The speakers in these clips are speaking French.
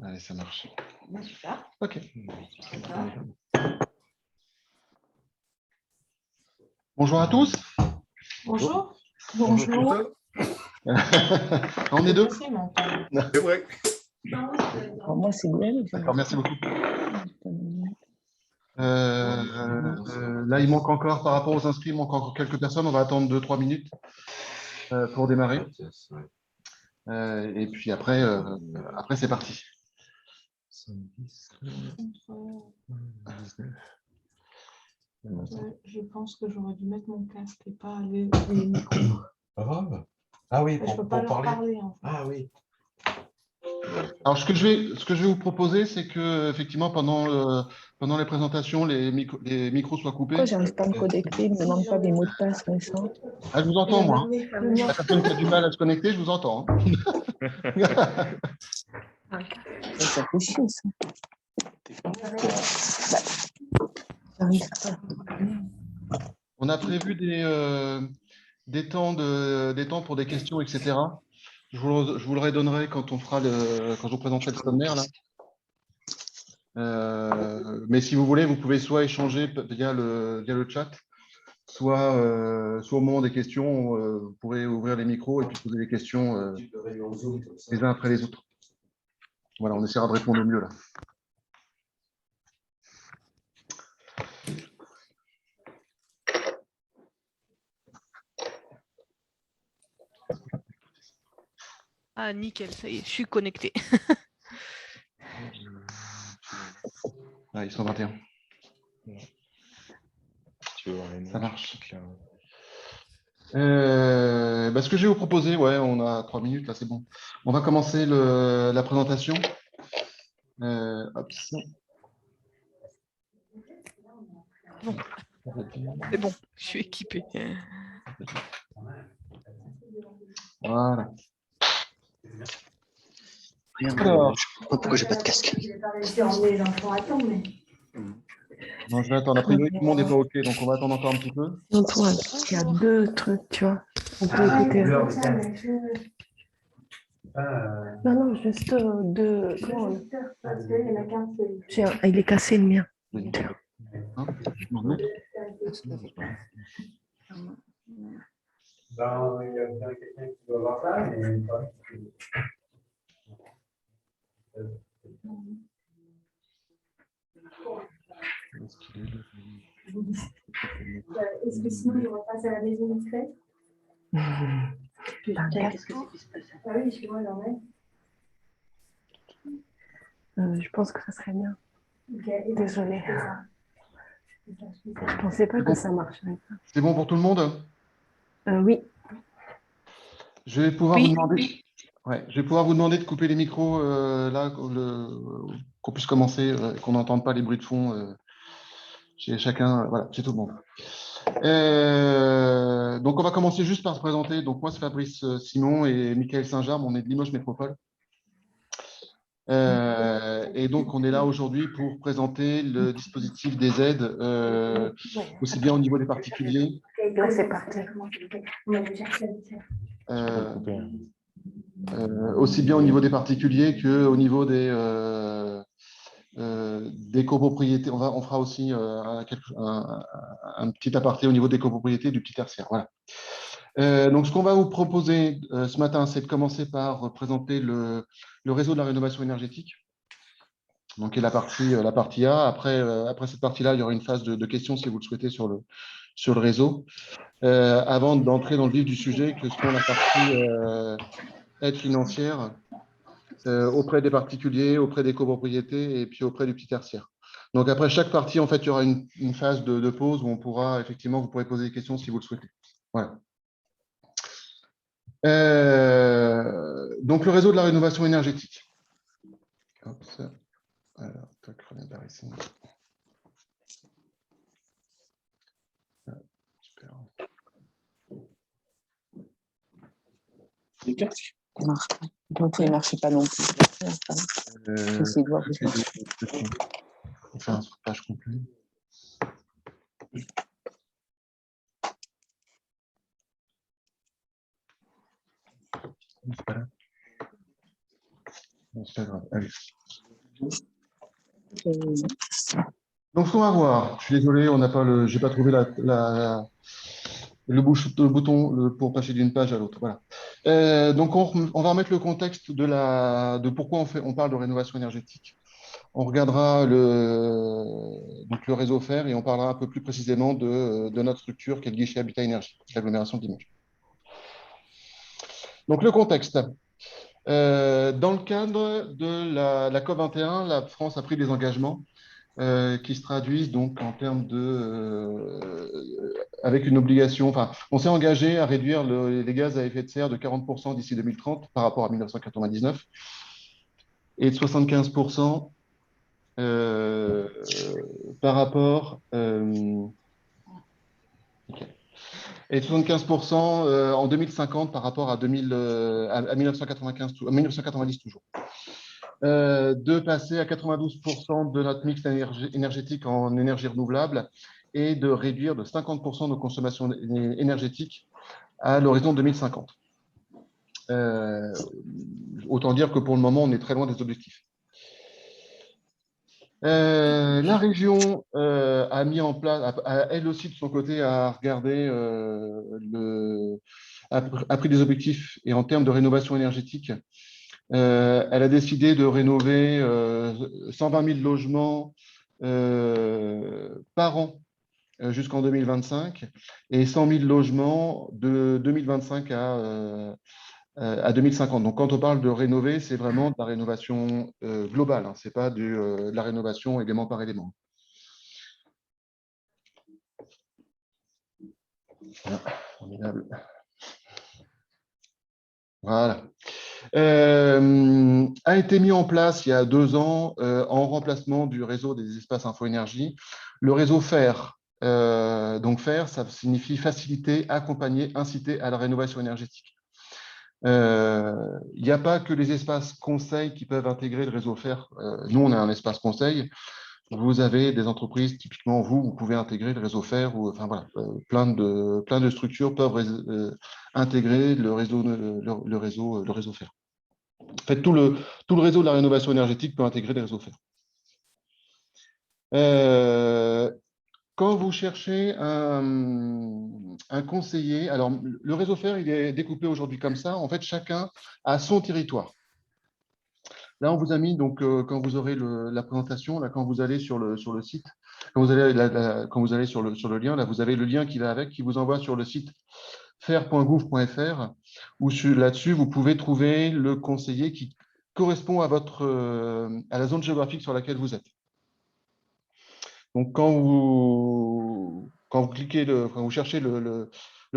Allez, ça marche. Super. OK. Super. Bonjour à tous. Bonjour. Bonjour. On est deux. C'est vrai. Pour moi, c'est bien. D'accord, merci beaucoup. Là, il manque encore, par rapport aux inscrits, il manque encore quelques personnes. On va attendre 2-3 minutes pour démarrer. Et puis après, c'est parti. Je pense que j'aurais dû mettre mon casque et pas les micros. Ah oui, Je peux pas leur parler. En fait. Ah oui. Alors, ce que je vais vous proposer, c'est que effectivement, pendant les présentations, les micros soient coupés. Pourquoi j'arrive pas à me connecter? Il ne me demande pas des mots de passe récents. Ah, je vous entends, moi. La personne qui a du mal à se connecter, je vous entends. Ça fait chier, ça. J'arrive pas. On a prévu des temps pour des questions, etc. Je vous le redonnerai quand quand je vous présenterai le sommaire là. Mais si vous voulez, vous pouvez soit échanger via le chat, soit au moment des questions, vous pourrez ouvrir les micros et puis poser des questions les uns après les autres. Voilà, on essaiera de répondre au mieux là. Ah, nickel, ça y est, je suis connecté. Ah, ils sont 21. Ça marche. Ce que je vais vous proposer, ouais, on a 3 minutes, là, c'est bon. On va commencer la présentation. Hop. Bon. C'est bon, je suis équipé. Voilà. Alors, je ne sais pas pourquoi j'ai pas de casque. Non, je vais attendre. A priori, tout le monde n'est pas OK, donc on va attendre encore un petit peu. Antoine, il y a deux trucs, tu vois. On peut écouter. Non, non, juste deux. Il est cassé le mien. Hein, non. Il y a bien quelqu'un qui doit avoir ça, mais pas. Est-ce que sinon, il repasse à la maison discrète? Putain, qu'est-ce que c'est qui se passe? Ah oui, chez moi, j'en ai. Je pense que ça serait bien. Okay. Désolée. Je pensais pas que ça marcherait. C'est bon pour tout le monde? Oui. Je vais pouvoir vous demander. Ouais, je vais pouvoir vous demander de couper les micros là, qu'on puisse commencer, qu'on n'entende pas les bruits de fond chez chacun. Voilà, chez tout le monde. Donc, on va commencer juste par se présenter. Donc, moi, c'est Fabrice Simon et Michael Saint-Jarme. On est de Limoges Métropole. Et donc, on est là aujourd'hui pour présenter le dispositif des aides, aussi bien au niveau des particuliers. Là, c'est parti. Aussi bien au niveau des particuliers qu'au niveau des copropriétés. On fera aussi un petit aparté au niveau des copropriétés du petit tertiaire. Voilà. Donc, ce qu'on va vous proposer ce matin, c'est de commencer par présenter le réseau de la rénovation énergétique. Donc, qui est la partie A. Après cette partie-là, il y aura une phase de questions si vous le souhaitez sur le réseau. Avant d'entrer dans le vif du sujet, que seront la partie aide financière auprès des particuliers, auprès des copropriétés et puis auprès du petit tertiaire. Donc, après chaque partie, en fait, il y aura une phase de pause où on pourra, effectivement, vous pourrez poser des questions si vous le souhaitez. Voilà. Donc, le réseau de la rénovation énergétique. Hop, ça. Alors, tac, revient par ici. Super. Les casques ne marchent pas. Donc, il ne marchait pas non plus. J'essaie de voir. On fait un sauvetage complet. C'est pas là. C'est pas grave. Allez. Donc, ce qu'on va voir, je suis désolé, on n'a pas le, j'ai pas trouvé le bouton pour passer d'une page à l'autre. Voilà. Donc, on va remettre le contexte de pourquoi on parle de rénovation énergétique. On regardera donc le réseau fer et on parlera un peu plus précisément de notre structure qui est le guichet Habitat Énergie, l'agglomération de Limoges. Donc, le contexte. Dans le cadre de la COP21, la France a pris des engagements qui se traduisent donc en termes avec une obligation, enfin, on s'est engagé à réduire les gaz à effet de serre de 40% d'ici 2030 par rapport à 1999 et de 75% par rapport et 75% en 2050 par rapport à 1990 toujours. De passer à 92% de notre mix énergétique en énergie renouvelable et de réduire de 50% nos consommations énergétiques à l'horizon 2050. Autant dire que pour le moment, on est très loin des objectifs. La région a mis en place, elle aussi de son côté, a regardé, a pris des objectifs et en termes de rénovation énergétique, elle a décidé de rénover 120 000 logements par an jusqu'en 2025 et 100 000 logements de 2025 à 2050. Donc, quand on parle de rénover, c'est vraiment de la rénovation globale, hein, ce n'est pas de la rénovation élément par élément. Voilà, formidable. Voilà. A été mis en place il y a 2 ans en remplacement du réseau des espaces info-énergie, le réseau FER. Donc FER, ça signifie faciliter, accompagner, inciter à la rénovation énergétique. Il n'y a pas que les espaces conseils qui peuvent intégrer le réseau FER. Nous, on a un espace conseil. Vous avez des entreprises, typiquement vous pouvez intégrer le réseau FER, ou enfin voilà, plein de structures peuvent intégrer le réseau FER. En fait, tout le réseau de la rénovation énergétique peut intégrer les réseaux FER. Quand vous cherchez un conseiller, alors le réseau FER, il est découpé aujourd'hui comme ça. En fait, chacun a son territoire. Là, on vous a mis, donc, quand vous aurez la présentation, là, quand vous allez sur le site, quand vous allez sur le lien, là, vous avez le lien qui va avec, qui vous envoie sur le site fer.gouv.fr, où là-dessus, vous pouvez trouver le conseiller qui correspond à la zone géographique sur laquelle vous êtes. Donc, quand vous cliquez, quand vous cherchez le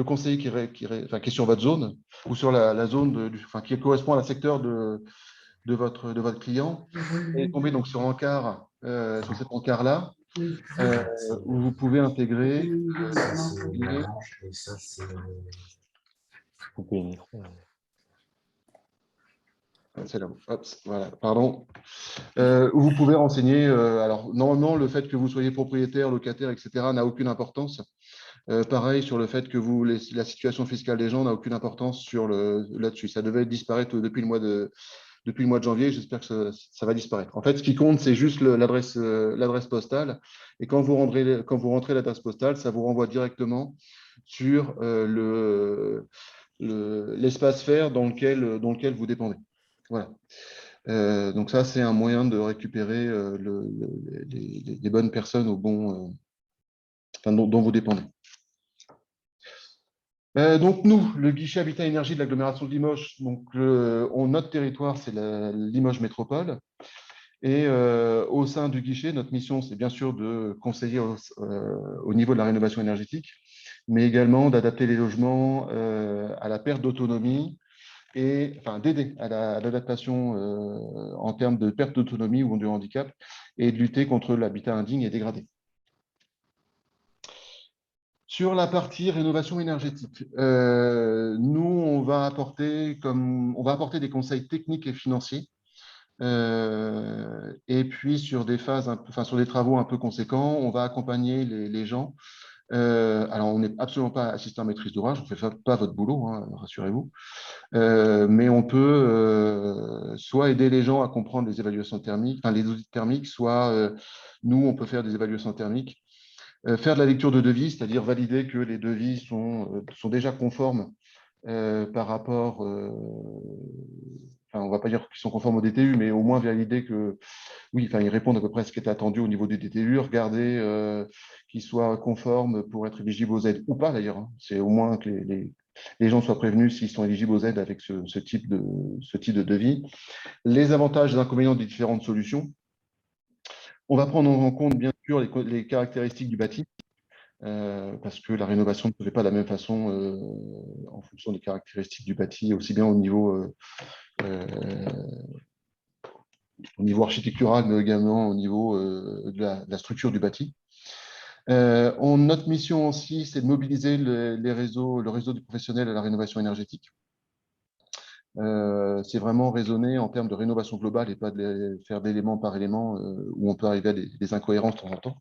conseiller qui est sur votre zone, ou sur la zone qui correspond à la secteur de votre client, et tomber donc sur l'encart, sur cet encart-là, où vous pouvez intégrer. C'est là. Hop, voilà, pardon. Où vous pouvez renseigner. Alors, normalement, le fait que vous soyez propriétaire, locataire, etc., n'a aucune importance. Pareil sur le fait que la situation fiscale des gens n'a aucune importance là-dessus. Ça devait disparaître depuis le mois de janvier. J'espère que ça va disparaître. En fait, ce qui compte, c'est juste l'adresse postale. Et quand vous rentrez l'adresse postale, ça vous renvoie directement sur l'espace FER dans lequel vous dépendez. Voilà. Donc ça, c'est un moyen de récupérer les bonnes personnes dont vous dépendez. Donc nous, le guichet Habitat Énergie de l'agglomération de Limoges, donc notre territoire, c'est la Limoges Métropole. Et au sein du guichet, notre mission, c'est bien sûr de conseiller au niveau de la rénovation énergétique, mais également d'adapter les logements à la perte d'autonomie et d'aider à l'adaptation en termes de perte d'autonomie ou de handicap et de lutter contre l'habitat indigne et dégradé. Sur la partie rénovation énergétique, nous, on va apporter des conseils techniques et financiers. Et puis, sur des sur des travaux un peu conséquents, on va accompagner les gens. Alors, on n'est absolument pas assistant à maîtrise d'ouvrage, on ne fait pas votre boulot, hein, rassurez-vous. Mais on peut soit aider les gens à comprendre les évaluations thermiques, enfin les audits thermiques, soit nous, on peut faire des évaluations thermiques. Faire de la lecture de devis, c'est-à-dire valider que les devis sont déjà conformes par rapport, enfin, on ne va pas dire qu'ils sont conformes au DTU, mais au moins valider que, oui, enfin, ils répondent à peu près à ce qui est attendu au niveau du DTU, regarder qu'ils soient conformes pour être éligibles aux aides ou pas d'ailleurs. Hein. C'est au moins que les gens soient prévenus s'ils sont éligibles aux aides avec ce type de devis. Les avantages et les inconvénients des différentes solutions. On va prendre en compte, bien sûr, les caractéristiques du bâti. Parce que la rénovation ne se fait pas de la même façon en fonction des caractéristiques du bâti, aussi bien au niveau architectural, mais également au niveau de la structure du bâti. Notre mission aussi, c'est de mobiliser le réseau du professionnel à la rénovation énergétique. C'est vraiment raisonner en termes de rénovation globale et pas de faire d'élément par élément où on peut arriver à des incohérences de temps en temps.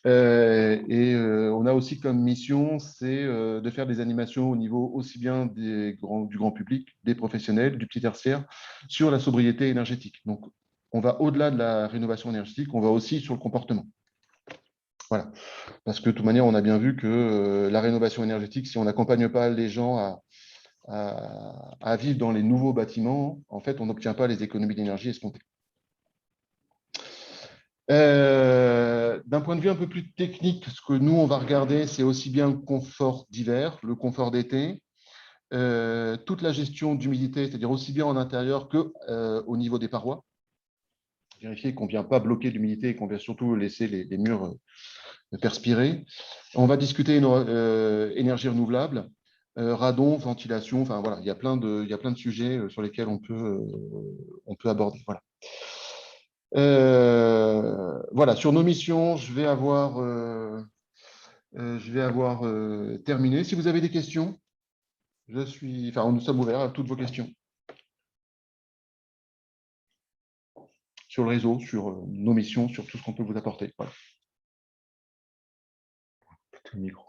On a aussi comme mission, c'est de faire des animations au niveau aussi bien du grand public, des professionnels, du petit tertiaire, sur la sobriété énergétique. Donc, on va au-delà de la rénovation énergétique, on va aussi sur le comportement. Voilà. Parce que de toute manière, on a bien vu que la rénovation énergétique, si on n'accompagne pas les gens à vivre dans les nouveaux bâtiments, en fait, on n'obtient pas les économies d'énergie escomptées. D'un point de vue un peu plus technique, ce que nous, on va regarder, c'est aussi bien le confort d'hiver, le confort d'été, toute la gestion d'humidité, c'est-à-dire aussi bien en intérieur qu'au niveau des parois. Vérifier qu'on ne vient pas bloquer l'humidité et qu'on vient surtout laisser les murs perspirer. On va discuter énergie renouvelable, radon, ventilation, enfin voilà, il y a plein de sujets sur lesquels on peut aborder. Voilà. Voilà, sur nos missions, je vais avoir terminé. Si vous avez des questions, nous sommes ouverts à toutes vos questions. Sur le réseau, sur nos missions, sur tout ce qu'on peut vous apporter. Voilà. Le micro.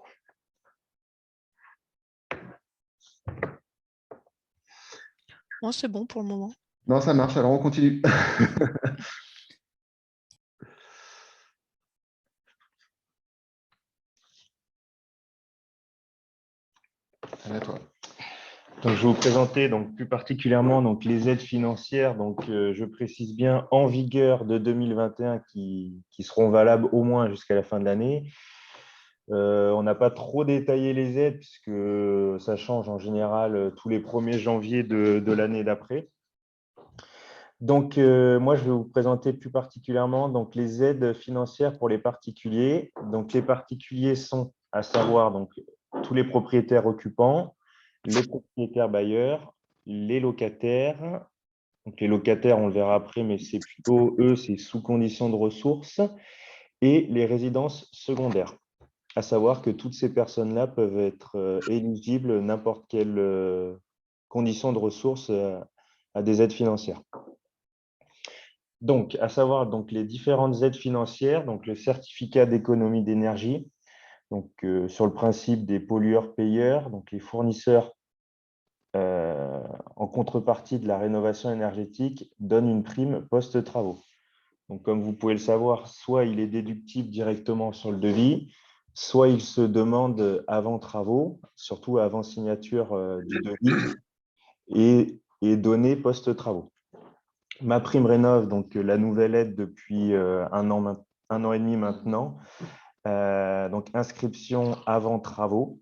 Moi, c'est bon pour le moment. Non, ça marche, alors on continue. À toi. Donc, je vais vous présenter donc, plus particulièrement donc, les aides financières. Donc, je précise bien en vigueur de 2021 qui seront valables au moins jusqu'à la fin de l'année. On n'a pas trop détaillé les aides puisque ça change en général tous les 1er janvier de l'année d'après. Donc, moi, je vais vous présenter plus particulièrement donc, les aides financières pour les particuliers. Donc, les particuliers sont à savoir donc, tous les propriétaires occupants, les propriétaires bailleurs, les locataires. Donc, les locataires, on le verra après, mais c'est plutôt eux, c'est sous condition de ressources, et les résidences secondaires. À savoir que toutes ces personnes-là peuvent être éligibles n'importe quelle condition de ressources à des aides financières. Donc, à savoir donc, les différentes aides financières, donc le certificat d'économie d'énergie, donc sur le principe des pollueurs-payeurs, donc les fournisseurs en contrepartie de la rénovation énergétique donnent une prime post-travaux. Donc, comme vous pouvez le savoir, soit il est déductible directement sur le devis, soit il se demande avant travaux, surtout avant signature du devis, et donné post-travaux. Ma prime rénov, donc la nouvelle aide depuis un an et demi maintenant, donc inscription avant travaux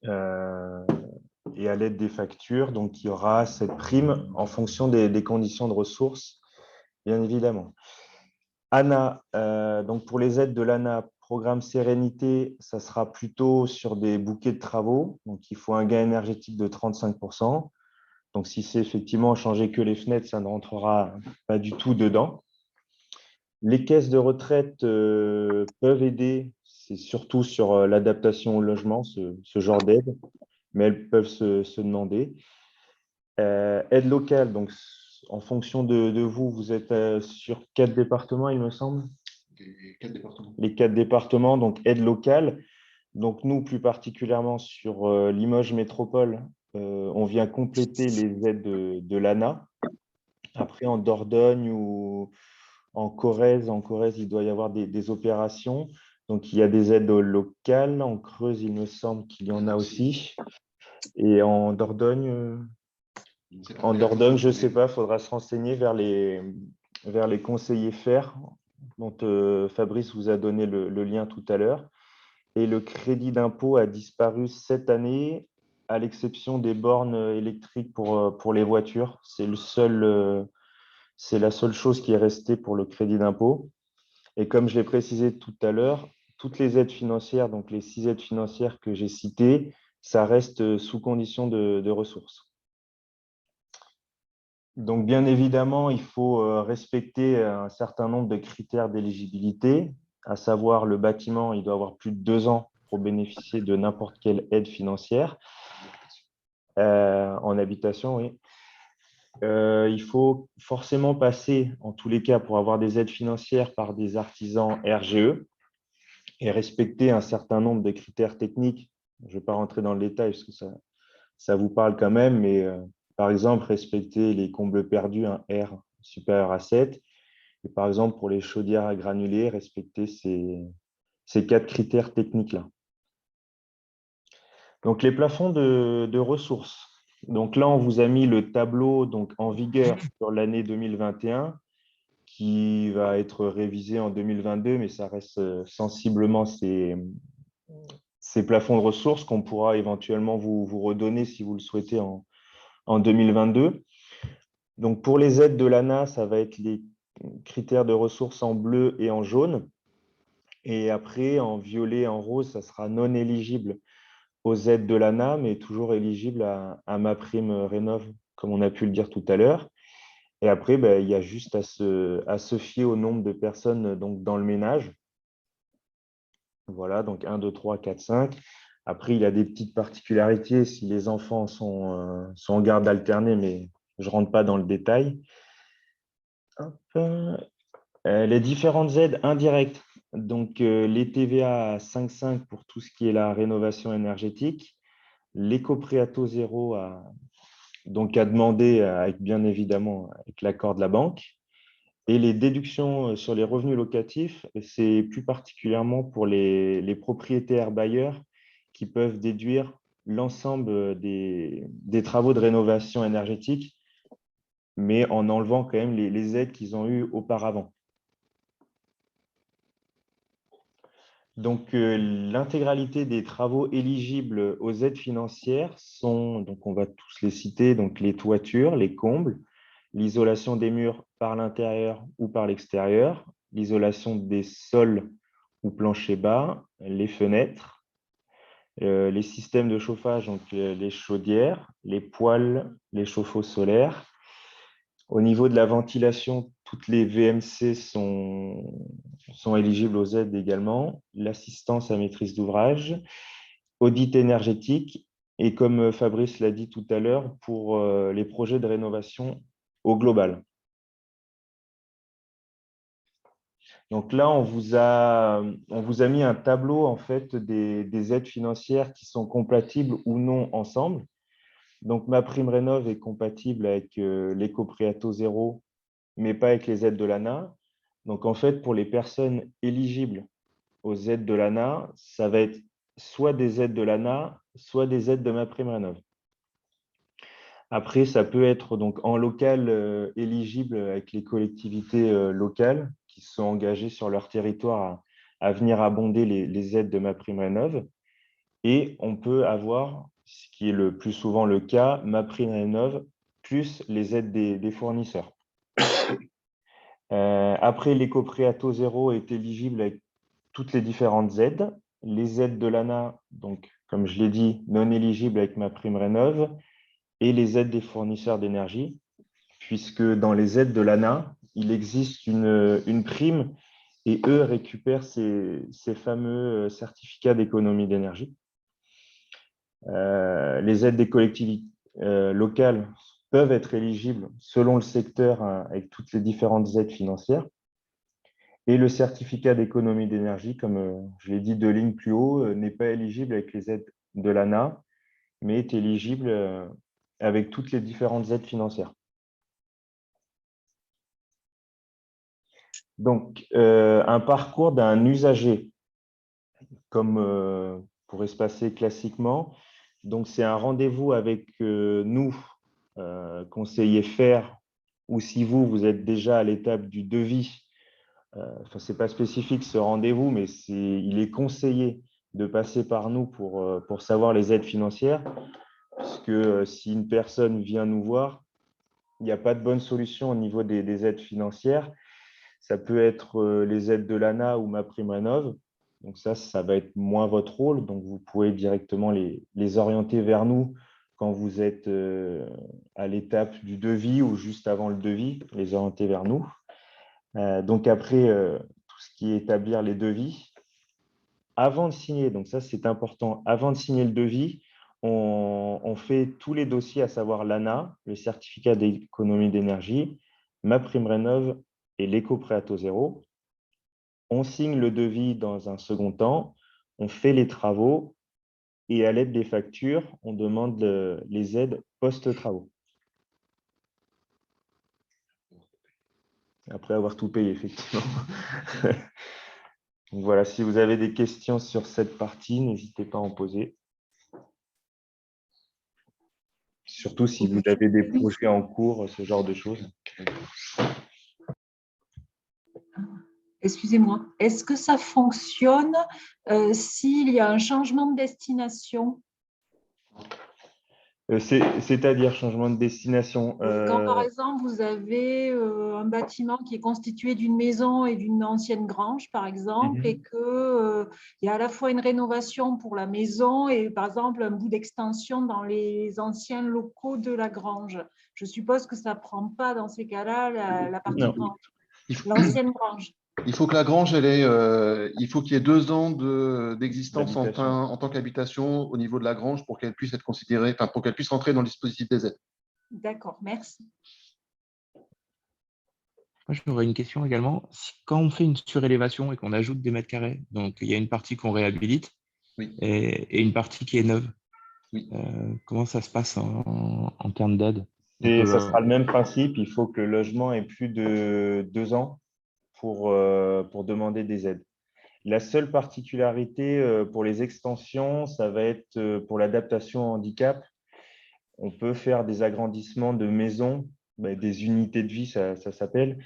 et à l'aide des factures, donc il y aura cette prime en fonction des conditions de ressources, bien évidemment. ANA, donc pour les aides de l'ANA, programme Sérénité, ça sera plutôt sur des bouquets de travaux, donc il faut un gain énergétique de 35%. Donc, si c'est effectivement changer que les fenêtres, ça ne rentrera pas du tout dedans. Les caisses de retraite peuvent aider, c'est surtout sur l'adaptation au logement, ce genre d'aide, mais elles peuvent se demander. Aide locale, donc en fonction de vous, vous êtes sur 4 départements, il me semble. Les 4 départements. Les 4 départements, donc aide locale. Donc, nous, plus particulièrement sur Limoges Métropole, on vient compléter les aides de l'ANA. Après, en Dordogne ou en Corrèze, il doit y avoir des opérations. Donc, il y a des aides locales. En Creuse, il me semble qu'il y en a aussi. Et en Dordogne, je ne sais pas, il faudra se renseigner vers les conseillers FER, dont Fabrice vous a donné le lien tout à l'heure. Et le crédit d'impôt a disparu cette année, à l'exception des bornes électriques pour les voitures. C'est la seule chose qui est restée pour le crédit d'impôt. Et comme je l'ai précisé tout à l'heure, toutes les aides financières, donc les 6 aides financières que j'ai citées, ça reste sous condition de ressources. Donc, bien évidemment, il faut respecter un certain nombre de critères d'éligibilité, à savoir le bâtiment, il doit avoir plus de 2 ans pour bénéficier de n'importe quelle aide financière. En habitation, oui. Il faut forcément passer, en tous les cas, pour avoir des aides financières par des artisans RGE et respecter un certain nombre de critères techniques. Je ne vais pas rentrer dans le détail parce que ça vous parle quand même, mais par exemple, respecter les combles perdus, un R supérieur à 7. Et par exemple, pour les chaudières à granulés, respecter ces 4 critères techniques-là. Donc, les plafonds de ressources. Donc là, on vous a mis le tableau donc, en vigueur sur l'année 2021 qui va être révisé en 2022, mais ça reste sensiblement ces plafonds de ressources qu'on pourra éventuellement vous redonner si vous le souhaitez en 2022. Donc, pour les aides de l'ANA, ça va être les critères de ressources en bleu et en jaune. Et après, en violet et en rose, ça sera non éligible aux aides de l'ANA, mais toujours éligible à MaPrimeRénov', comme on a pu le dire tout à l'heure. Et après, il y a juste à se fier au nombre de personnes donc, dans le ménage. Voilà, donc 1, 2, 3, 4, 5. Après, il y a des petites particularités si les enfants sont en garde alternée, mais je ne rentre pas dans le détail. Les différentes aides indirectes. Donc, les TVA à 5,5 pour tout ce qui est la rénovation énergétique. L'éco-prêt à taux zéro à demander, avec, bien évidemment, avec l'accord de la banque. Et les déductions sur les revenus locatifs, c'est plus particulièrement pour les propriétaires bailleurs qui peuvent déduire l'ensemble des travaux de rénovation énergétique, mais en enlevant quand même les aides qu'ils ont eues auparavant. Donc, l'intégralité des travaux éligibles aux aides financières sont, donc on va tous les citer, donc les toitures, les combles, l'isolation des murs par l'intérieur ou par l'extérieur, l'isolation des sols ou planchers bas, les fenêtres, les systèmes de chauffage, donc les chaudières, les poêles, les chauffe-eau solaires. Au niveau de la ventilation, toutes les VMC sont éligibles aux aides également. L'assistance à maîtrise d'ouvrage, audit énergétique et comme Fabrice l'a dit tout à l'heure, pour les projets de rénovation au global. Donc là, on vous a mis un tableau en fait, des aides financières qui sont compatibles ou non ensemble. Donc, MaPrimeRénov' est compatible avec l'éco-prêt à taux zéro, mais pas avec les aides de l'ANA. Donc, en fait, pour les personnes éligibles aux aides de l'ANA, ça va être soit des aides de l'ANA, soit des aides de MaPrimeRénov'. Après, ça peut être donc en local éligible avec les collectivités locales qui sont engagées sur leur territoire à venir abonder les aides de MaPrimeRénov'. Et on peut avoir, ce qui est le plus souvent le cas, MaPrimeRénov' plus les aides des fournisseurs. Après, l'éco-prêt à taux zéro est éligible avec toutes les différentes aides. Les aides de l'ANA, donc, comme je l'ai dit, non éligibles avec MaPrimeRénov', et les aides des fournisseurs d'énergie, puisque dans les aides de l'ANA, il existe une prime et eux récupèrent ces fameux certificats d'économie d'énergie. Les aides des collectivités locales peuvent être éligibles selon le secteur avec toutes les différentes aides financières. Et le certificat d'économie d'énergie, comme je l'ai dit 2 lignes plus haut, n'est pas éligible avec les aides de l'ANA, mais est éligible avec toutes les différentes aides financières. Donc, un parcours d'un usager, comme pourrait se passer classiquement. Donc, c'est un rendez-vous avec nous, conseillers faire, ou si vous êtes déjà à l'étape du devis. Enfin, ce n'est pas spécifique ce rendez-vous, mais il est conseillé de passer par nous pour savoir les aides financières. Parce que si une personne vient nous voir, il n'y a pas de bonne solution au niveau des aides financières. Ça peut être les aides de l'ANA ou MaPrimeRénov'. Donc ça va être moins votre rôle. Donc, vous pouvez directement les orienter vers nous quand vous êtes à l'étape du devis ou juste avant le devis, les orienter vers nous. Donc, après, tout ce qui est établir les devis, avant de signer, donc ça, c'est important, avant de signer le devis, on fait tous les dossiers, à savoir l'ANA, le certificat d'économie d'énergie, MaPrimeRénov' et l'éco-prêt à taux zéro. On signe le devis dans un second temps, on fait les travaux et à l'aide des factures, on demande les aides post-travaux. Après avoir tout payé, effectivement. Donc voilà, si vous avez des questions sur cette partie, n'hésitez pas à en poser. Surtout si vous avez des projets en cours, ce genre de choses. Excusez-moi, est-ce que ça fonctionne s'il y a un changement de destination? C'est-à-dire changement de destination. Quand, par exemple, vous avez un bâtiment qui est constitué d'une maison et d'une ancienne grange, par exemple, et qu'il y a à la fois une rénovation pour la maison et, par exemple, un bout d'extension dans les anciens locaux de la grange. Je suppose que ça ne prend pas, dans ces cas-là, la partie grange, l'ancienne grange. Il faut que la grange, il faut qu'il y ait 2 ans d'existence en tant qu'habitation au niveau de la grange pour qu'elle puisse être considérée, enfin, pour qu'elle puisse rentrer dans le dispositif des aides. D'accord, merci. Moi, j'aurais une question également. Quand on fait une surélévation et qu'on ajoute des mètres carrés, donc il y a une partie qu'on réhabilite et une partie qui est neuve, comment ça se passe en termes d'aide? Ça sera le même principe. Il faut que le logement ait plus de 2 ans pour demander des aides. La seule particularité pour les extensions, ça va être pour l'adaptation au handicap. On peut faire des agrandissements de maisons, des unités de vie, ça s'appelle.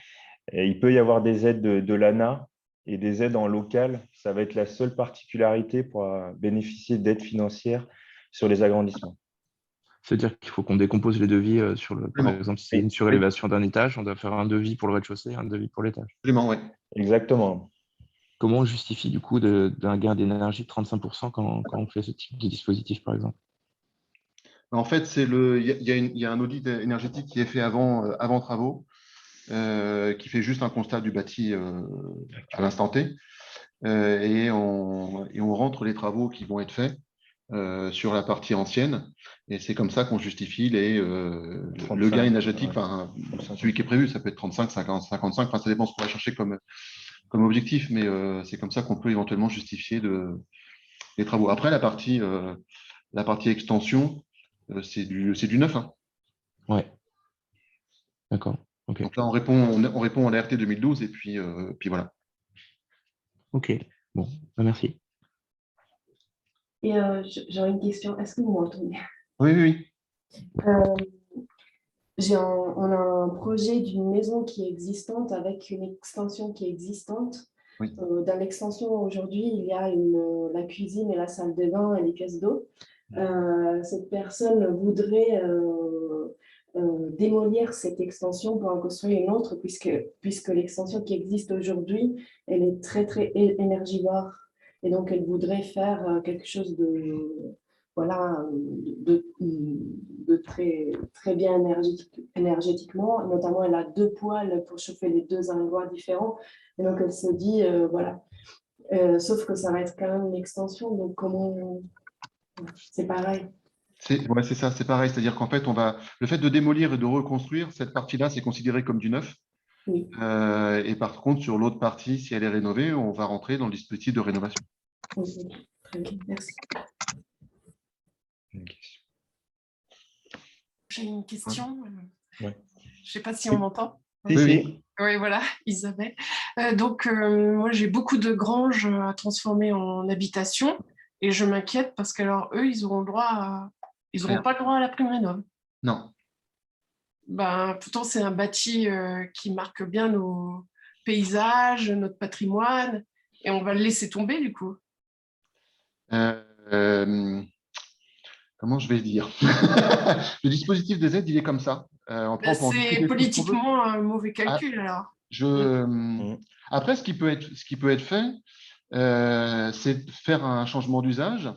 Et il peut y avoir des aides de l'ANA et des aides en local. Ça va être la seule particularité pour bénéficier d'aides financières sur les agrandissements. C'est-à-dire qu'il faut qu'on décompose les devis sur le. Par exemple, si c'est une surélévation d'un étage, on doit faire un devis pour le rez-de-chaussée, un devis pour l'étage. Absolument, oui. Exactement. Comment on justifie du coup d'un gain d'énergie de 35% quand on fait ce type de dispositif, par exemple? En fait, il y a un audit énergétique qui est fait avant travaux, qui fait juste un constat du bâti à l'instant T, et on rentre les travaux qui vont être faits sur la partie ancienne, et c'est comme ça qu'on justifie le gain énergétique, enfin, celui qui est prévu, ça peut être 35, 50, 55, enfin, ça dépend ce qu'on va chercher comme objectif, mais c'est comme ça qu'on peut éventuellement justifier les travaux. Après, la partie extension, c'est du neuf. Hein. Ouais. D'accord. Okay. Donc là, on répond à l'ART 2012 et puis voilà. Ok. Bon, merci. Et j'aurais une question. Est-ce que vous m'entendez? Oui. On a un projet d'une maison qui est existante avec une extension qui est existante. Oui. Dans l'extension, aujourd'hui, il y a la cuisine et la salle de bain et les pièces d'eau. Cette personne voudrait démolir cette extension pour en construire une autre, puisque l'extension qui existe aujourd'hui, elle est très, très énergivore. Et donc, elle voudrait faire quelque chose de très, très bien énergétiquement. Notamment, elle a 2 poêles pour chauffer les 2 endroits différents. Et donc, elle se dit, voilà. Sauf que ça va être quand même une extension. Donc, comment... C'est pareil. C'est ça, c'est pareil. C'est-à-dire qu'en fait, le fait de démolir et de reconstruire, cette partie-là, c'est considéré comme du neuf. Oui. Et par contre, sur l'autre partie, si elle est rénovée, on va rentrer dans le dispositif de rénovation. Oui, très bien, merci. J'ai une question. Ouais. Je ne sais pas si on m'entend. Oui. Oui, voilà, Isabelle. Donc, moi, j'ai beaucoup de granges à transformer en habitation et je m'inquiète parce que alors eux, ils auront ils n'auront pas le droit à la prime rénov'. Non. Ben, pourtant, c'est un bâti qui marque bien nos paysages, notre patrimoine, et on va le laisser tomber du coup. Comment je vais dire? Le dispositif des aides, il est comme ça. Ben, c'est politiquement un mauvais calcul alors. Après, ce qui peut être fait, c'est de faire un changement d'usage,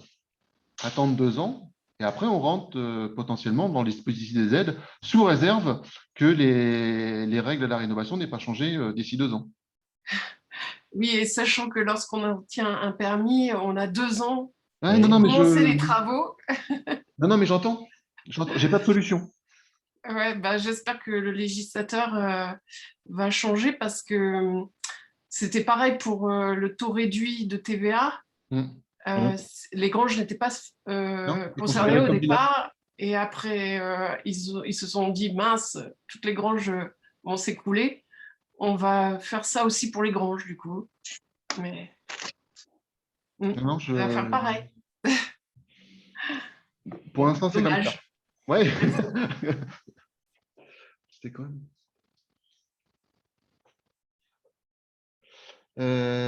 attendre 2 ans, et après on rentre potentiellement dans le dispositif des aides, sous réserve que les règles de la rénovation n'aient pas changé d'ici 2 ans. Oui, et sachant que lorsqu'on obtient un permis, on a 2 ans Ouais, pour commencer les travaux. Non, mais j'entends. J'ai pas de solution. Ouais, bah, j'espère que le législateur va changer parce que c'était pareil pour le taux réduit de TVA. Les granges n'étaient pas concernées au départ. Et après, ils se sont dit, mince, toutes les granges vont s'écrouler. On va faire ça aussi pour les granges, du coup. Mais on va faire pareil. Pour l'instant, c'est comme ça. Ouais. C'était quoi?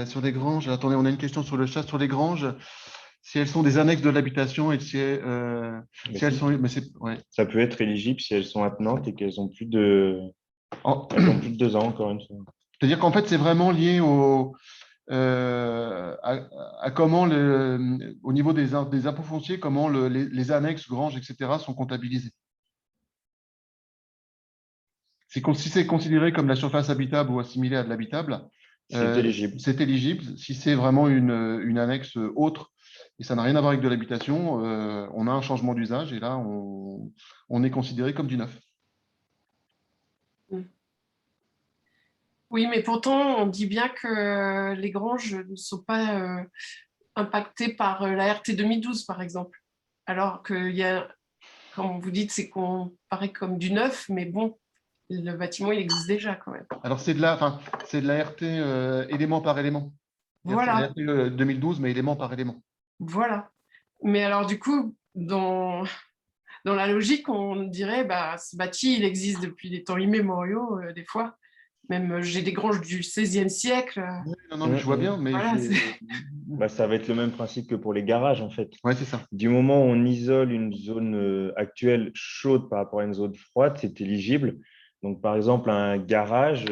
Sur les granges, attendez, on a une question sur le chat. Sur les granges, si elles sont des annexes de l'habitation et si elles sont. Ouais. Ça peut être éligible si elles sont attenantes et qu'elles ont plus de 2 ans, encore une fois. C'est-à-dire qu'en fait, c'est vraiment lié à comment, au niveau des impôts fonciers, comment les annexes, granges, etc., sont comptabilisées. Si c'est considéré comme la surface habitable ou assimilée à de l'habitable, c'est éligible. C'est éligible. Si c'est vraiment une annexe autre et ça n'a rien à voir avec de l'habitation, on a un changement d'usage et là, on est considéré comme du neuf. Oui, mais pourtant, on dit bien que les granges ne sont pas impactées par la RT 2012, par exemple. Alors qu'il y a, comme vous dites, c'est qu'on paraît comme du neuf, mais bon, le bâtiment, il existe déjà quand même. Alors, c'est de la RT élément par élément. Voilà. C'est la RT 2012, mais élément par élément. Voilà. Mais alors, du coup, dans la logique, on dirait, bah, ce bâti, il existe depuis des temps immémoriaux, des fois. Même, j'ai des granges du XVIe siècle. Oui, non, mais je vois bien. Mais voilà, ça va être le même principe que pour les garages, en fait. Oui, c'est ça. Du moment où on isole une zone actuelle chaude par rapport à une zone froide, c'est éligible. Donc, par exemple, un garage,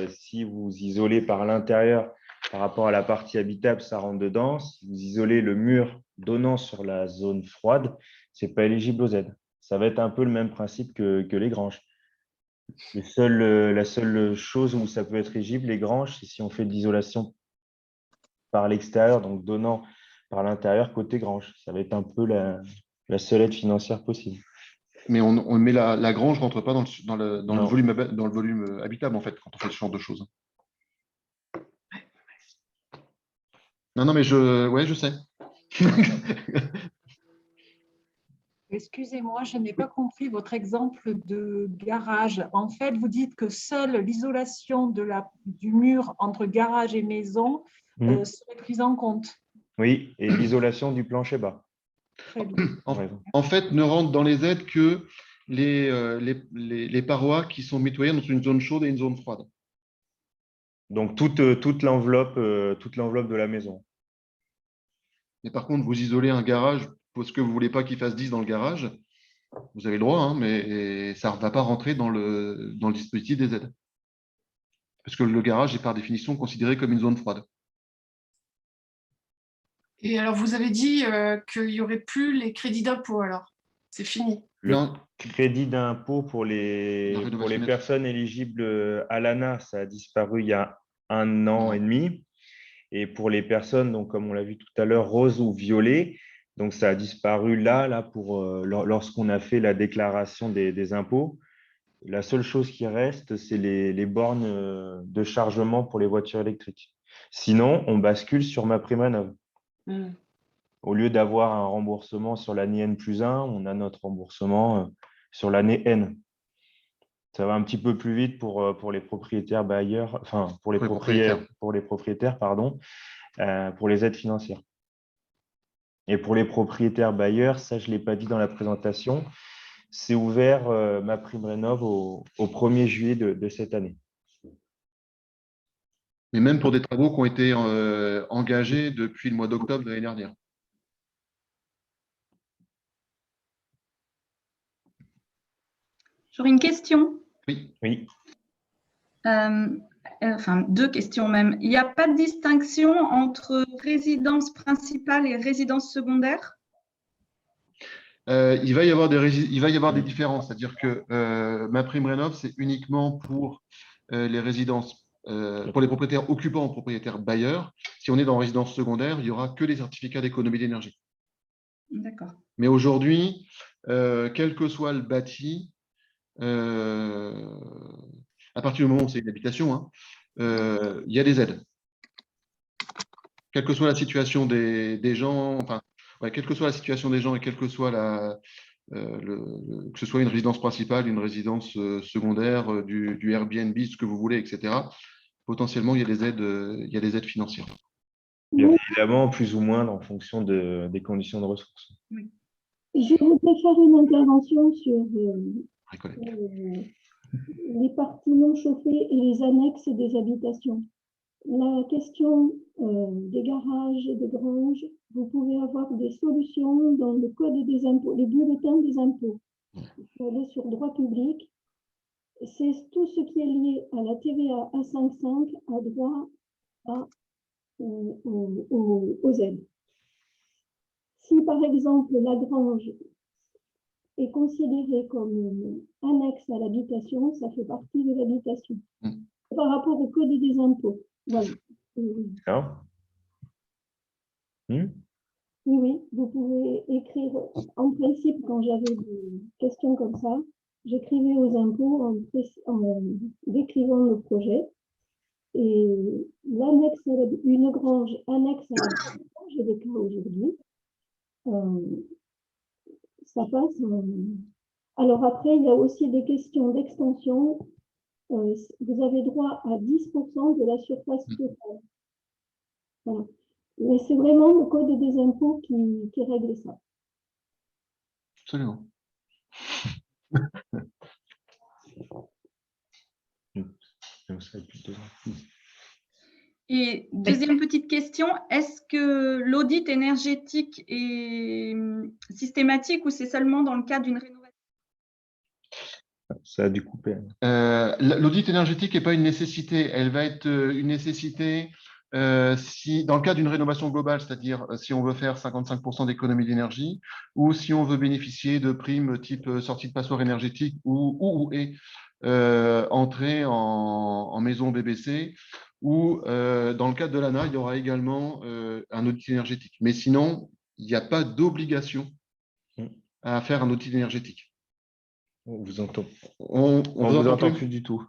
si vous isolez par l'intérieur par rapport à la partie habitable, ça rentre dedans. Si vous isolez le mur donnant sur la zone froide, ce n'est pas éligible aux aides. Ça va être un peu le même principe que les granges. La seule chose où ça peut être éligible, les granges, c'est si on fait de l'isolation par l'extérieur, donc donnant par l'intérieur côté grange. Ça va être un peu la seule aide financière possible. Mais la grange ne rentre pas dans le volume habitable, en fait, quand on fait ce genre de choses. Non, mais je sais. Excusez-moi, je n'ai pas compris votre exemple de garage. En fait, vous dites que seule l'isolation du mur entre garage et maison serait prise en compte. Oui, et l'isolation du plancher bas. Très bien. En fait, ne rentrent dans les aides que les parois qui sont mitoyennes entre une zone chaude et une zone froide. Donc, toute l'enveloppe de la maison. Mais par contre, vous isolez un garage parce que vous ne voulez pas qu'il fasse 10 dans le garage, vous avez le droit, hein, mais ça ne va pas rentrer dans le dispositif des aides. Parce que le garage est par définition considéré comme une zone froide. Et alors, vous avez dit qu'il n'y aurait plus les crédits d'impôt, alors. C'est fini. Le crédit d'impôt pour les personnes éligibles à l'ANA, ça a disparu il y a 1 an et demi. Et pour les personnes, donc, comme on l'a vu tout à l'heure, rose ou violet, donc ça a disparu là pour lorsqu'on a fait la déclaration des impôts. La seule chose qui reste, c'est les bornes de chargement pour les voitures électriques. Sinon, on bascule sur MaPrimeRénov'. Au lieu d'avoir un remboursement sur l'année N+1, on a notre remboursement sur l'année N. Ça va un petit peu plus vite pour les propriétaires bailleurs, enfin pour les propriétaires, pardon, pour les aides financières. Et pour les propriétaires bailleurs, ça je ne l'ai pas dit dans la présentation, c'est ouvert MaPrimeRénov' au 1er juillet de cette année. Mais même pour des travaux qui ont été engagés depuis le mois d'octobre de l'année dernière. J'aurais une question. Oui. Enfin, deux questions même. Il n'y a pas de distinction entre résidence principale et résidence secondaire? Il va y avoir des différences, c'est-à-dire que MaPrimeRénov', c'est uniquement pour les résidences, pour les propriétaires occupants ou propriétaires bailleurs. Si on est dans résidence secondaire, il n'y aura que les certificats d'économie d'énergie. D'accord. Mais aujourd'hui, quel que soit le bâti, à partir du moment où c'est une habitation, hein, il y a des aides. Quelle que soit la situation des gens, enfin, ouais, quelle que soit la situation des gens et quelle que soit que ce soit une résidence principale, une résidence secondaire, du Airbnb, ce que vous voulez, etc. Potentiellement, il y a des aides financières. Bien évidemment, plus ou moins en fonction des conditions de ressources. Oui. Je voudrais faire une intervention sur les parties non chauffées et les annexes des habitations. La question des garages et des granges, vous pouvez avoir des solutions dans le code des impôts, les bulletins des impôts. Vous pouvez aller sur droit public. C'est tout ce qui est lié à la TVA A5.5 a droit aux aides. Si par exemple la grange est considérée comme annexe à l'habitation, ça fait partie de l'habitation. Par rapport au code des impôts. Voilà. D'accord. Oui, vous pouvez écrire. En principe, quand j'avais des questions comme ça, j'écrivais aux impôts en décrivant le projet. Et l'annexe, une grange annexe à l'habitation, j'ai des cas aujourd'hui, ça passe. Alors après, il y a aussi des questions d'extension. Vous avez droit à 10% de la surface totale. Voilà. Mais c'est vraiment le code des impôts qui règle ça. Absolument. Et deuxième petite question, est-ce que l'audit énergétique est systématique ou c'est seulement dans le cadre d'une rénovation? Ça a dû couper. L'audit énergétique n'est pas une nécessité. Elle va être une nécessité si, dans le cas d'une rénovation globale, c'est-à-dire si on veut faire 55% d'économie d'énergie ou si on veut bénéficier de primes type sortie de passoire énergétique ou entrée en maison BBC ou dans le cadre de l'ANA, il y aura également un audit énergétique. Mais sinon, il n'y a pas d'obligation à faire un audit énergétique. On vous entend. On vous entend plus du tout.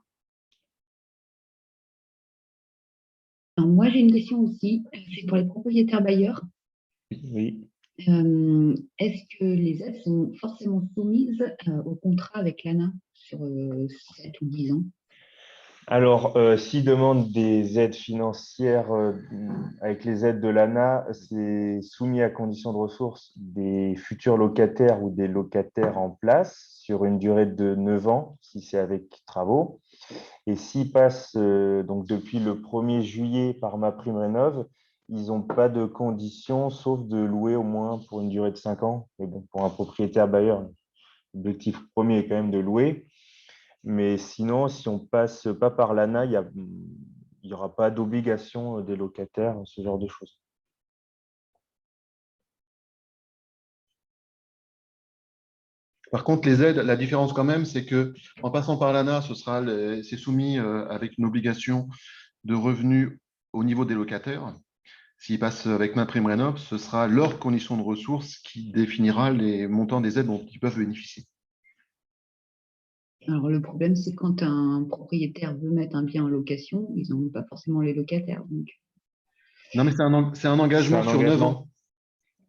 Alors, moi, j'ai une question aussi. C'est pour les propriétaires bailleurs. Oui. Est-ce que les aides sont forcément soumises au contrat avec l'ANA sur 7 ou 10 ans? Alors, s'ils demandent des aides financières avec les aides de l'ANA, c'est soumis à conditions de ressources des futurs locataires ou des locataires en place sur une durée de 9 ans, si c'est avec travaux. Et s'ils passent donc depuis le 1er juillet par MaPrimeRénov', ils n'ont pas de conditions, sauf de louer au moins pour une durée de 5 ans. Et bon, pour un propriétaire bailleur, l'objectif premier est quand même de louer. Mais sinon, si on ne passe pas par l'ANA, il n'y aura pas d'obligation des locataires, ce genre de choses. Par contre, les aides, la différence quand même, c'est qu'en passant par l'ANA, c'est soumis avec une obligation de revenus au niveau des locataires. S'ils passent avec MaPrimeRénov', ce sera leur condition de ressources qui définira les montants des aides dont ils peuvent bénéficier. Alors, le problème, c'est quand un propriétaire veut mettre un bien en location, ils n'ont pas forcément les locataires. Donc... Non, mais c'est un engagement sur 9 ans.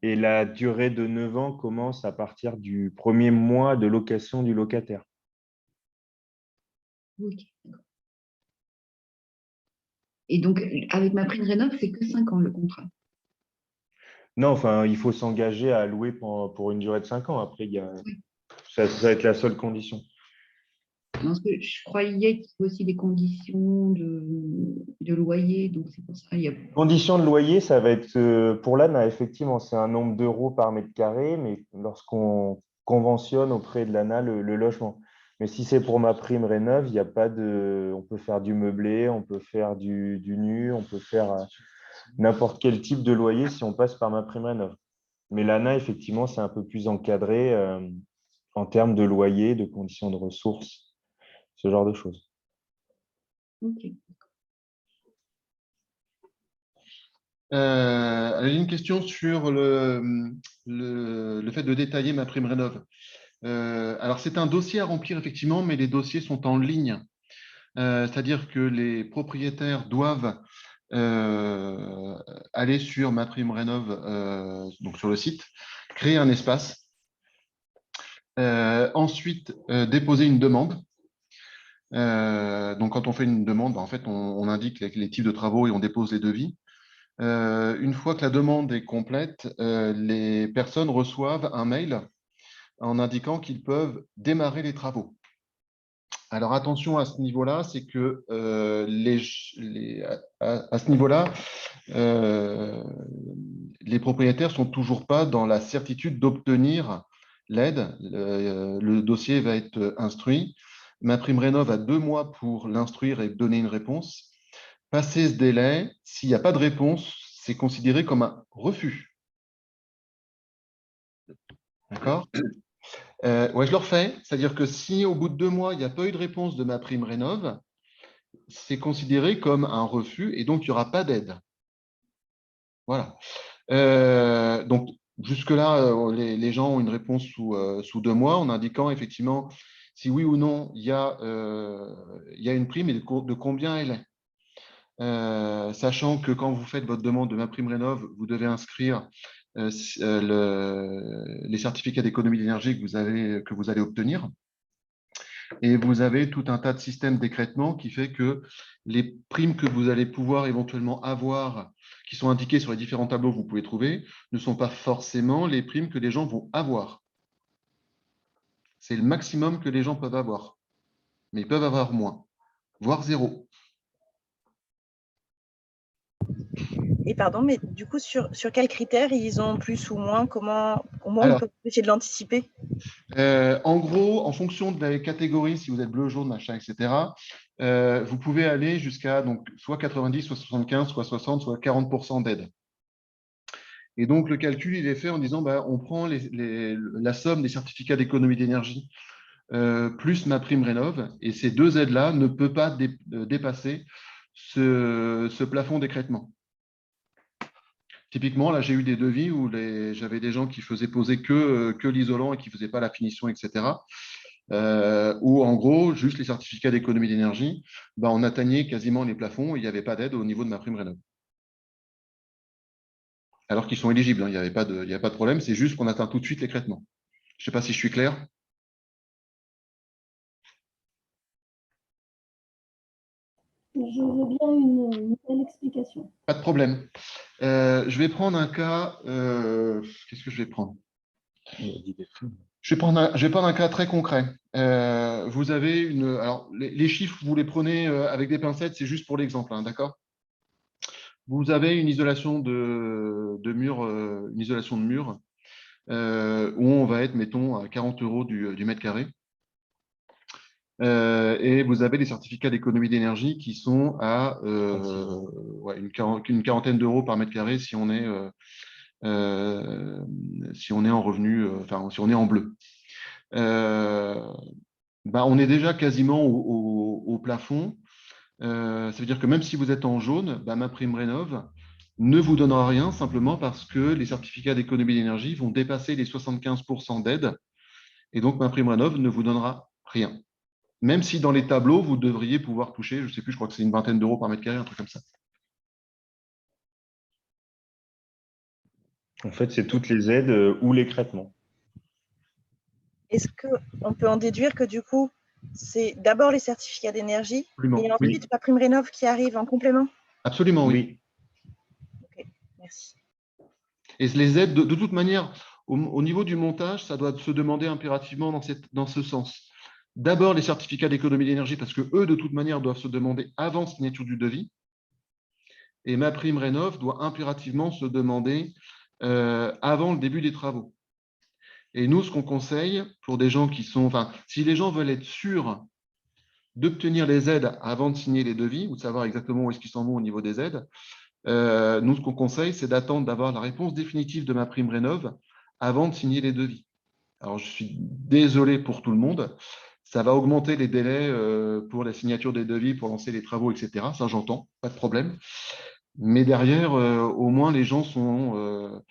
Et la durée de 9 ans commence à partir du premier mois de location du locataire. Ok, d'accord. Et donc, avec MaPrimeRénov', c'est que 5 ans le contrat. Non, enfin, il faut s'engager à louer pour une durée de 5 ans. Après, ça va être la seule condition. Parce que je croyais qu'il y avait aussi des conditions de loyer, donc c'est pour ça. Conditions de loyer, ça va être pour l'ANA, effectivement, c'est un nombre d'euros par mètre carré, mais lorsqu'on conventionne auprès de l'ANA le logement. Mais si c'est pour MaPrimeRénov', il n'y a pas de. On peut faire du meublé, on peut faire du nu, on peut faire n'importe quel type de loyer si on passe par MaPrimeRénov'. Mais l'ANA, effectivement, c'est un peu plus encadré en termes de loyer, de conditions de ressources, ce genre de choses. Ok. J'ai une question sur le fait de détailler MaPrimeRénov'. Alors, c'est un dossier à remplir, effectivement, mais les dossiers sont en ligne. C'est-à-dire que les propriétaires doivent aller sur MaPrimeRénov', donc sur le site, créer un espace, ensuite déposer une demande. Donc, quand on fait une demande, en fait, on indique les types de travaux et on dépose les devis. Une fois que la demande est complète, les personnes reçoivent un mail en indiquant qu'ils peuvent démarrer les travaux. Alors attention à ce niveau-là, c'est que à ce niveau-là, les propriétaires ne sont toujours pas dans la certitude d'obtenir l'aide. Le dossier va être instruit. MaPrimeRénov' a 2 mois pour l'instruire et donner une réponse. Passé ce délai, s'il n'y a pas de réponse, c'est considéré comme un refus. D'accord ? Ouais, je le refais. C'est-à-dire que si au bout de 2 mois, il n'y a pas eu de réponse de MaPrimeRénov', c'est considéré comme un refus et donc il n'y aura pas d'aide. Voilà. Donc, jusque-là, les gens ont une réponse sous 2 mois en indiquant effectivement si oui ou non il y a une prime et de combien elle est. Sachant que quand vous faites votre demande de MaPrimeRénov', vous devez inscrire les certificats d'économie d'énergie que vous allez obtenir. Et vous avez tout un tas de systèmes d'écrêtement qui fait que les primes que vous allez pouvoir éventuellement avoir, qui sont indiquées sur les différents tableaux que vous pouvez trouver, ne sont pas forcément les primes que les gens vont avoir. C'est le maximum que les gens peuvent avoir. Mais ils peuvent avoir moins, voire 0. Et pardon, mais du coup, sur quels critères ils ont plus ou moins? Comment on peut essayer de l'anticiper? En gros, en fonction de la catégorie, si vous êtes bleu, jaune, machin, etc., vous pouvez aller jusqu'à soit 90, soit 75, soit 60, soit 40% d'aide. Et donc, le calcul, il est fait en disant, on prend la somme des certificats d'économie d'énergie plus MaPrimeRénov', et ces 2 aides-là ne peuvent pas dépasser ce plafond d'écrêtement. Typiquement, là, j'ai eu des devis où j'avais des gens qui faisaient poser que l'isolant et qui ne faisaient pas la finition, etc. Où, en gros, juste les certificats d'économie d'énergie, on atteignait quasiment les plafonds et il n'y avait pas d'aide au niveau de MaPrimeRénov'. Alors qu'ils sont éligibles, hein, il n'y avait pas de problème, c'est juste qu'on atteint tout de suite l'écrêtement. Je ne sais pas si je suis clair. Je veux bien une nouvelle explication. Pas de problème. Je vais prendre un cas. Qu'est-ce que je vais prendre? Je vais prendre un cas très concret. Vous avez alors, les chiffres, vous les prenez avec des pincettes, c'est juste pour l'exemple, hein, d'accord? Vous avez une isolation de mur, où on va être, mettons, à 40 € du mètre carré. Et vous avez des certificats d'économie d'énergie qui sont à une quarantaine d'euros par mètre carré si on est en revenu, si on est en bleu. On est déjà quasiment au plafond. Ça veut dire que même si vous êtes en jaune, MaPrimeRénov' ne vous donnera rien simplement parce que les certificats d'économie d'énergie vont dépasser les 75% d'aide et donc MaPrimeRénov' ne vous donnera rien. Même si dans les tableaux, vous devriez pouvoir toucher, je ne sais plus, je crois que c'est une vingtaine d'euros par mètre carré, un truc comme ça. En fait, c'est toutes les aides ou l'écrêtement. Est-ce qu'on peut en déduire que du coup, c'est d'abord les certificats d'énergie Absolument, et ensuite la prime rénov qui arrive en complément? Absolument, oui. Ok, merci. Et les aides, de toute manière, au niveau du montage, ça doit se demander impérativement dans ce sens. D'abord, les certificats d'économie d'énergie, parce que eux, de toute manière, doivent se demander avant signature du devis. Et ma prime rénov doit impérativement se demander avant le début des travaux. Et nous, ce qu'on conseille pour des gens qui sont… Enfin, si les gens veulent être sûrs d'obtenir les aides avant de signer les devis, ou de savoir exactement où est-ce qu'ils s'en vont au niveau des aides, nous, ce qu'on conseille, c'est d'attendre d'avoir la réponse définitive de ma prime rénov avant de signer les devis. Alors, je suis désolé pour tout le monde. Ça va augmenter les délais pour la signature des devis, pour lancer les travaux, etc. Ça, j'entends, pas de problème. Mais derrière, au moins, les gens sont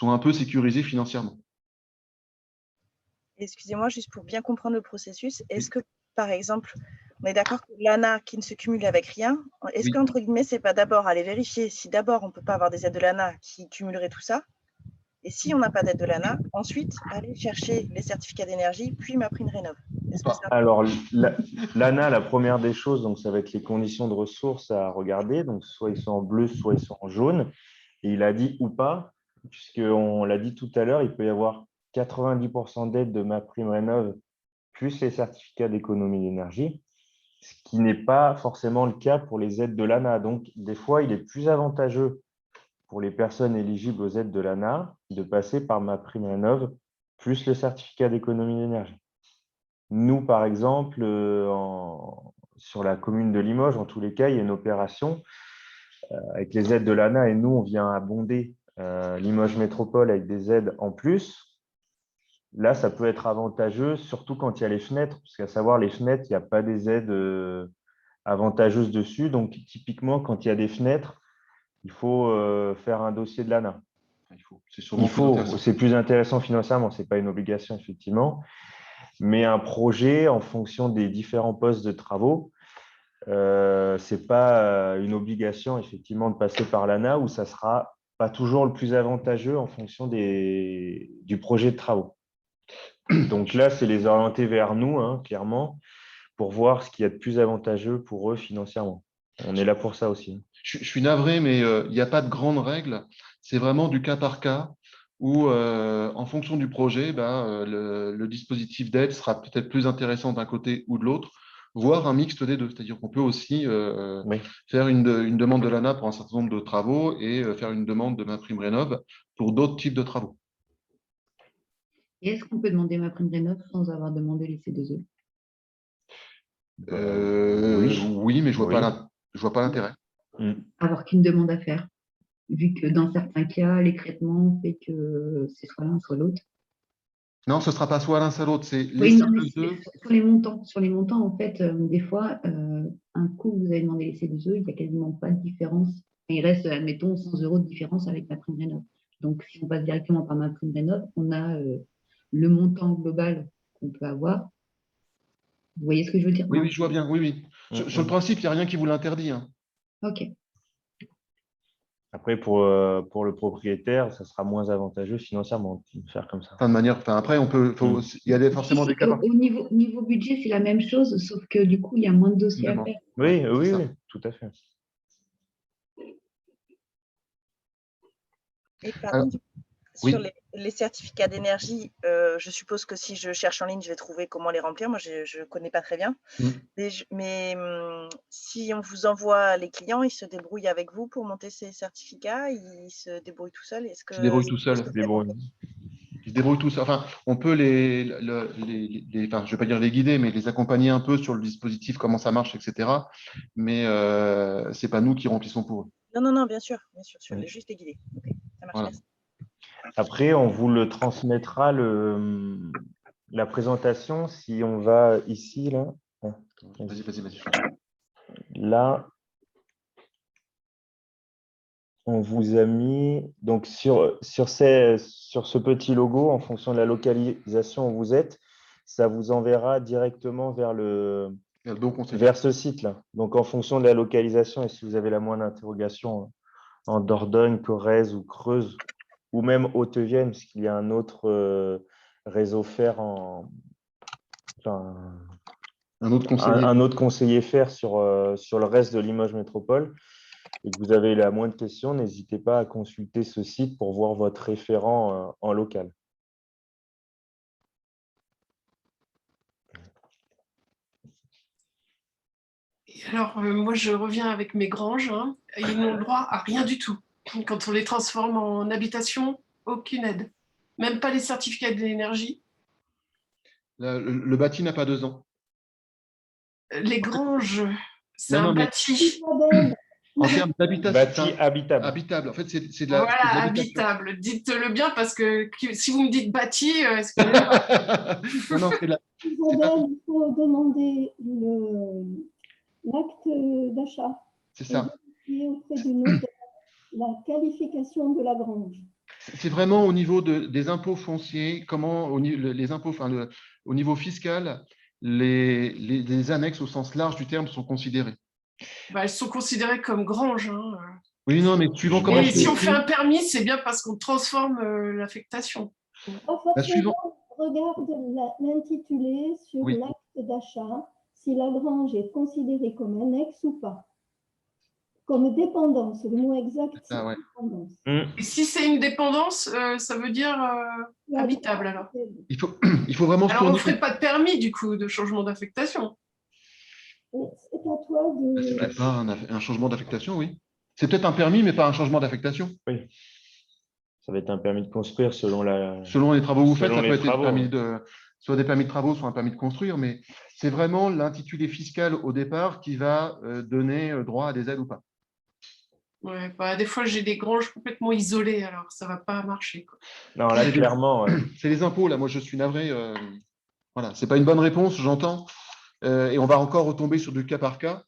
un peu sécurisés financièrement. Excusez-moi, juste pour bien comprendre le processus, est-ce que, par exemple, on est d'accord que l'ANA qui ne se cumule avec rien, est-ce qu'entre guillemets, c'est pas d'abord aller vérifier si d'abord on ne peut pas avoir des aides de l'ANA qui cumuleraient tout ça, et si on n'a pas d'aide de l'ANA, ensuite aller chercher les certificats d'énergie, puis ma prime rénov. Alors, l'ANA, la première des choses, donc, ça va être les conditions de ressources à regarder. Donc, soit ils sont en bleu, soit ils sont en jaune. Et il a dit ou pas, puisqu'on l'a dit tout à l'heure, il peut y avoir 90% d'aide de ma prime rénov plus les certificats d'économie d'énergie, ce qui n'est pas forcément le cas pour les aides de l'ANA. Donc, des fois, il est plus avantageux pour les personnes éligibles aux aides de l'ANA de passer par ma prime rénov plus le certificat d'économie d'énergie. Nous, par exemple, sur la commune de Limoges, en tous les cas, il y a une opération avec les aides de l'ANA et nous, on vient abonder Limoges Métropole avec des aides en plus. Là, ça peut être avantageux, surtout quand il y a les fenêtres, parce qu'à savoir, les fenêtres, il n'y a pas des aides avantageuses dessus. Donc, typiquement, quand il y a des fenêtres, il faut faire un dossier de l'ANA. C'est plus intéressant financièrement, ce n'est pas une obligation, effectivement. Mais un projet, en fonction des différents postes de travaux, ce n'est pas une obligation, effectivement, de passer par l'ANA, où ça ne sera pas toujours le plus avantageux en fonction du projet de travaux. Donc là, c'est les orienter vers nous, hein, clairement, pour voir ce qu'il y a de plus avantageux pour eux financièrement. On est là pour ça aussi. Je suis navré, mais il n'y a pas de grandes règles. C'est vraiment du cas par cas où, en fonction du projet, le dispositif d'aide sera peut-être plus intéressant d'un côté ou de l'autre, voire un mixte des deux. C'est-à-dire qu'on peut aussi faire une demande de l'ANA pour un certain nombre de travaux et faire une demande de ma prime rénov pour d'autres types de travaux. Et est-ce qu'on peut demander ma prime rénov sans avoir demandé les C2E? Oui, mais je ne vois pas l'intérêt. Avoir qu'une demande à faire, vu que dans certains cas, l'écrêtement fait que c'est soit l'un, soit l'autre. Non, ce ne sera pas soit l'un, soit l'autre. C'est oui, sur les montants, en fait, des fois, un coup, vous avez demandé les C2E, il n'y a quasiment pas de différence. Il reste, admettons, 100 € de différence avec ma prime rénov. Donc, si on passe directement par ma prime rénov, on a le montant global qu'on peut avoir. Vous voyez ce que je veux dire? Oui, je vois bien. Oui. Sur le principe, il n'y a rien qui vous l'interdit. Hein. OK. Après, pour le propriétaire, ça sera moins avantageux financièrement de faire comme ça. De manière, après, il y a forcément des cas. Au niveau budget, c'est la même chose, sauf que du coup, il y a moins de dossiers à faire. Oui, tout à fait. Et pardon, sur les certificats d'énergie, je suppose que si je cherche en ligne, je vais trouver comment les remplir. Moi, je ne connais pas très bien. Mais si on vous envoie les clients, ils se débrouillent avec vous pour monter ces certificats, ils se débrouillent tout seuls. Ils se débrouillent tout seuls. Ils se débrouillent tout seuls. Enfin, on peut enfin, je vais pas dire les guider, mais les accompagner un peu sur le dispositif, comment ça marche, etc. Mais c'est pas nous qui remplissons pour eux. Non, bien sûr, juste les guider. Okay, ça marche. Voilà. Après, on vous le transmettra la présentation si on va ici, là. Vas-y. Là, on vous a mis donc sur ce petit logo, en fonction de la localisation où vous êtes, ça vous enverra directement vers ce site-là. Donc, en fonction de la localisation, et si vous avez la moindre interrogation en Dordogne, Corrèze ou Creuse, ou même Haute-Vienne, parce qu'il y a un autre réseau fer un autre conseiller faire sur le reste de Limoges Métropole et que vous avez la moindre question, n'hésitez pas à consulter ce site pour voir votre référent en local. Et alors, moi, je reviens avec mes granges. Hein, ils n'ont droit à rien du tout. Quand on les transforme en habitation, aucune aide. Même pas les certificats de l'énergie. Le bâti n'a pas 2 ans. Les granges, c'est un bâti. En termes d'habitation. Bâti habitable. Habitable. En fait, c'est de Voilà, l'habitation. habitable. Dites-le bien parce que si vous me dites bâti, excusez-moi. Non, c'est la... Isabelle, il faut demander l'acte d'achat. C'est ça. Et auprès du notaire la qualification de la grange. C'est vraiment au niveau des impôts fonciers, comment les impôts, enfin, au niveau fiscal, les annexes au sens large du terme sont considérées. Bah, elles sont considérées comme granges. Hein. Oui, non, mais suivant comment. Et si on fait un permis, c'est bien parce qu'on transforme l'affectation. Regarde l'intitulé sur l'acte d'achat, si la grange est considérée comme annexe ou pas. Comme dépendance, le mot exact, c'est dépendance. Et si c'est une dépendance, ça veut dire habitable alors. Il faut vraiment. Alors on ne ferait pas de permis du coup de changement d'affectation. C'est à toi de. C'est peut-être pas un changement d'affectation, oui. C'est peut-être un permis, mais pas un changement d'affectation. Oui. Ça va être un permis de construire selon les travaux que vous faites, ça peut être soit des permis de travaux, soit un permis de construire, mais c'est vraiment l'intitulé fiscal au départ qui va donner droit à des aides ou pas. Ouais, bah, des fois, j'ai des granges complètement isolées, alors ça ne va pas marcher. Quoi. Non, là, clairement. C'est les impôts, là, moi, je suis navré. Voilà, ce n'est pas une bonne réponse, j'entends. Et on va encore retomber sur du cas par cas.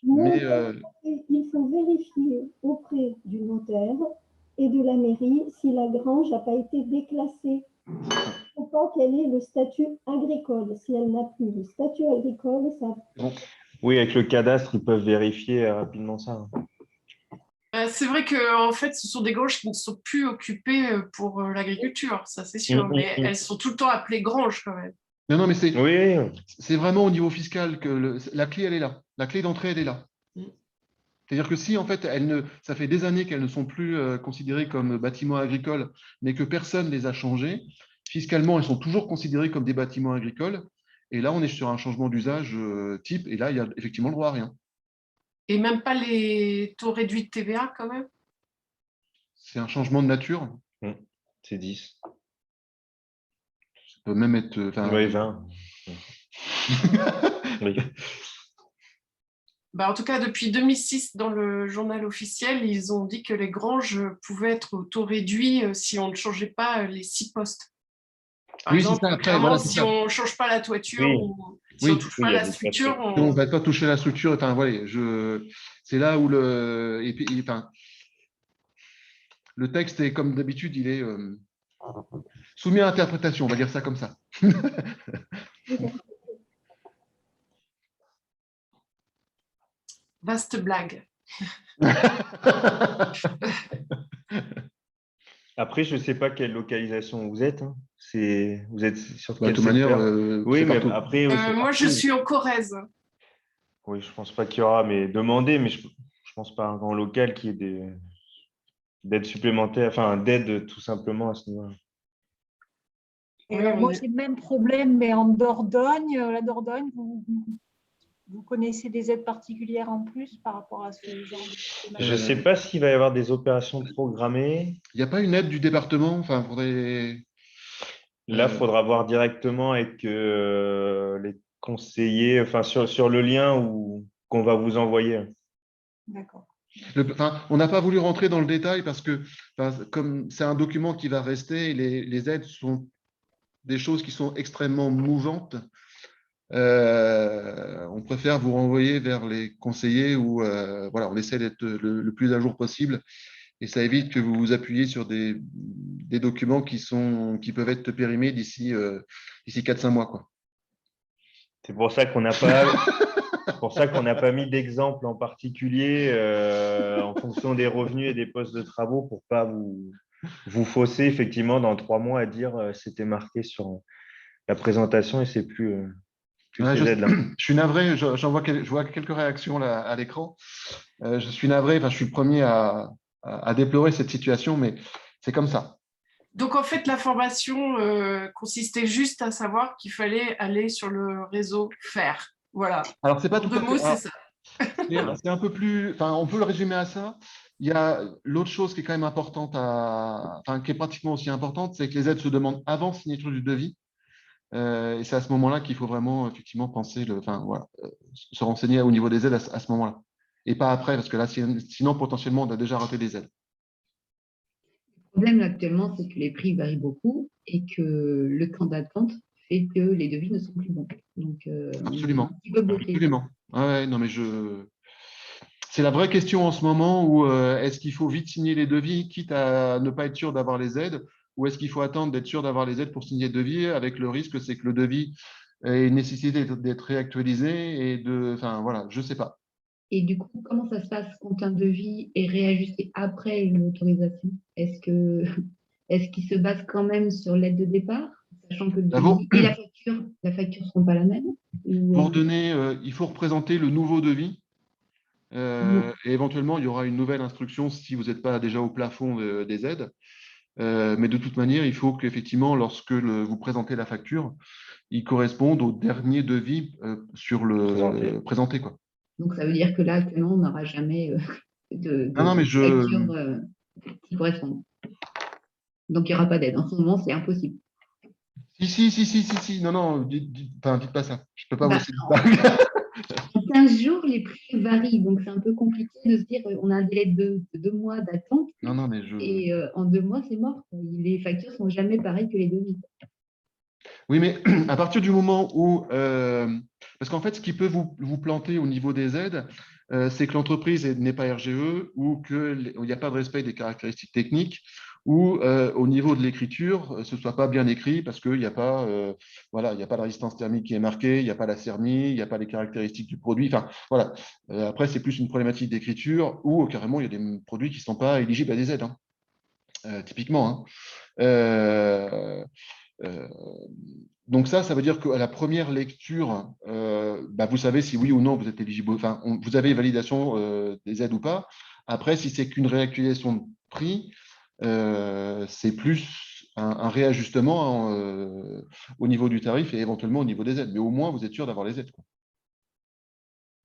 Mais, il faut vérifier auprès du notaire et de la mairie si la grange n'a pas été déclassée. Il ne faut pas qu'elle ait le statut agricole. Si elle n'a plus le statut agricole, ça… Bon. Oui, avec le cadastre, ils peuvent vérifier rapidement ça. C'est vrai que en fait, ce sont des granges qui ne sont plus occupées pour l'agriculture, ça c'est sûr, mais elles sont tout le temps appelées granges quand même. Non, mais c'est vraiment au niveau fiscal que la clé, elle est là. La clé d'entrée, elle est là. C'est-à-dire que si, en fait, ça fait des années qu'elles ne sont plus considérées comme bâtiments agricoles, mais que personne ne les a changées, fiscalement, elles sont toujours considérées comme des bâtiments agricoles. Et là, on est sur un changement d'usage type, et là, il y a effectivement le droit à rien. Et même pas les taux réduits de TVA quand même? C'est un changement de nature. C'est 10. Ça peut même être… Oui, 20. Bah, en tout cas, depuis 2006, dans le journal officiel, ils ont dit que les granges pouvaient être au taux réduit si on ne changeait pas les 6 postes. Par exemple, clairement, si on ne change pas la toiture ou si on ne touche pas la structure… On ne va pas toucher la structure. Voilà, c'est là où le texte est, comme d'habitude, il est soumis à interprétation, on va dire ça comme ça. Vaste blague. Après, je ne sais pas quelle localisation vous êtes. Hein. Vous êtes sur quelle manière, oui, mais après, moi, je suis en Corrèze. Oui, je ne pense pas qu'il y aura, mais demandez, mais je ne pense pas un grand local qui ait d'aide supplémentaire, enfin d'aide tout simplement à ce niveau-là. Moi, j'ai le même problème, mais en Dordogne. La Dordogne, vous connaissez des aides particulières en plus par rapport à ce genre de… Je ne sais pas s'il va y avoir des opérations programmées. Il n'y a pas une aide du département? Enfin, Là, il faudra voir directement avec les conseillers, enfin sur le lien qu'on va vous envoyer. D'accord. On n'a pas voulu rentrer dans le détail parce que comme c'est un document qui va rester, les aides sont des choses qui sont extrêmement mouvantes. On préfère vous renvoyer vers les conseillers où voilà, on essaie d'être le plus à jour possible et ça évite que vous vous appuyiez sur des documents qui peuvent être périmés d'ici 4-5 mois. Quoi. C'est pour ça qu'on n'a pas mis d'exemple en particulier en fonction des revenus et des postes de travaux pour ne pas vous fausser effectivement dans 3 mois à dire c'était marqué sur la présentation et c'est plus… Ouais, je suis navré, je vois quelques réactions là, à l'écran. Je suis navré, enfin, je suis le premier à déplorer cette situation, mais c'est comme ça. Donc, en fait, la formation consistait juste à savoir qu'il fallait aller sur le réseau faire. Voilà. Alors, c'est pas en tout deux à mots, fait. c'est ça. C'est un peu plus. Enfin, on peut le résumer à ça. Il y a l'autre chose qui est quand même importante, enfin, qui est pratiquement aussi importante, c'est que les aides se demandent avant signature du devis. Et c'est à ce moment-là qu'il faut vraiment effectivement penser, enfin, voilà, se renseigner au niveau des aides à ce moment-là. Et pas après, parce que là, sinon, potentiellement, on a déjà raté des aides. Le problème là, actuellement, c'est que les prix varient beaucoup et que le temps d'attente fait que les devis ne sont plus bons. Donc, Absolument. on est un petit peu bloqué. Absolument. Ouais, non, mais c'est la vraie question en ce moment où est-ce qu'il faut vite signer les devis, quitte à ne pas être sûr d'avoir les aides, ou est-ce qu'il faut attendre d'être sûr d'avoir les aides pour signer le devis, avec le risque, c'est que le devis ait nécessité d'être réactualisé et de. Enfin, voilà, je ne sais pas. Et du coup, comment ça se passe quand un devis est réajusté après une autorisation? Est-ce qu'il se base quand même sur l'aide de départ, sachant que le devis et la facture ne seront pas la même? Pour donner, il faut représenter le nouveau devis. Et éventuellement, il y aura une nouvelle instruction si vous n'êtes pas déjà au plafond des aides. Mais de toute manière, il faut qu'effectivement, lorsque vous présentez la facture, il corresponde au dernier devis sur le présenté, quoi. Donc, ça veut dire que là, actuellement, on n'aura jamais de facture qui correspond. Donc, il n'y aura pas d'aide. En ce moment, c'est impossible. Si. Non, dites pas ça. Je ne peux pas vous laisser. En 15 jours, les prix varient. Donc, c'est un peu compliqué de se dire on a un délai de 2 mois d'attente. Non, mais Et en 2 mois, c'est mort. Les factures ne sont jamais pareilles que les devis. Oui, mais à partir du moment où. Parce qu'en fait, ce qui peut vous planter au niveau des aides, c'est que l'entreprise n'est pas RGE ou qu'il n'y a pas de respect des caractéristiques techniques ou au niveau de l'écriture, ce ne soit pas bien écrit parce qu'il n'y a pas, voilà, il n'y a pas la résistance thermique qui est marquée, il n'y a pas la CERMI, il n'y a pas les caractéristiques du produit. Enfin, voilà. Après, c'est plus une problématique d'écriture ou carrément, il y a des produits qui ne sont pas éligibles à des aides, hein. Typiquement. Hein. Donc ça veut dire qu'à la première lecture, vous savez si oui ou non vous êtes éligible, enfin, vous avez validation des aides ou pas. Après, si c'est qu'une réactualisation de prix, c'est plus un réajustement au niveau du tarif et éventuellement au niveau des aides. Mais au moins, vous êtes sûr d'avoir les aides, quoi.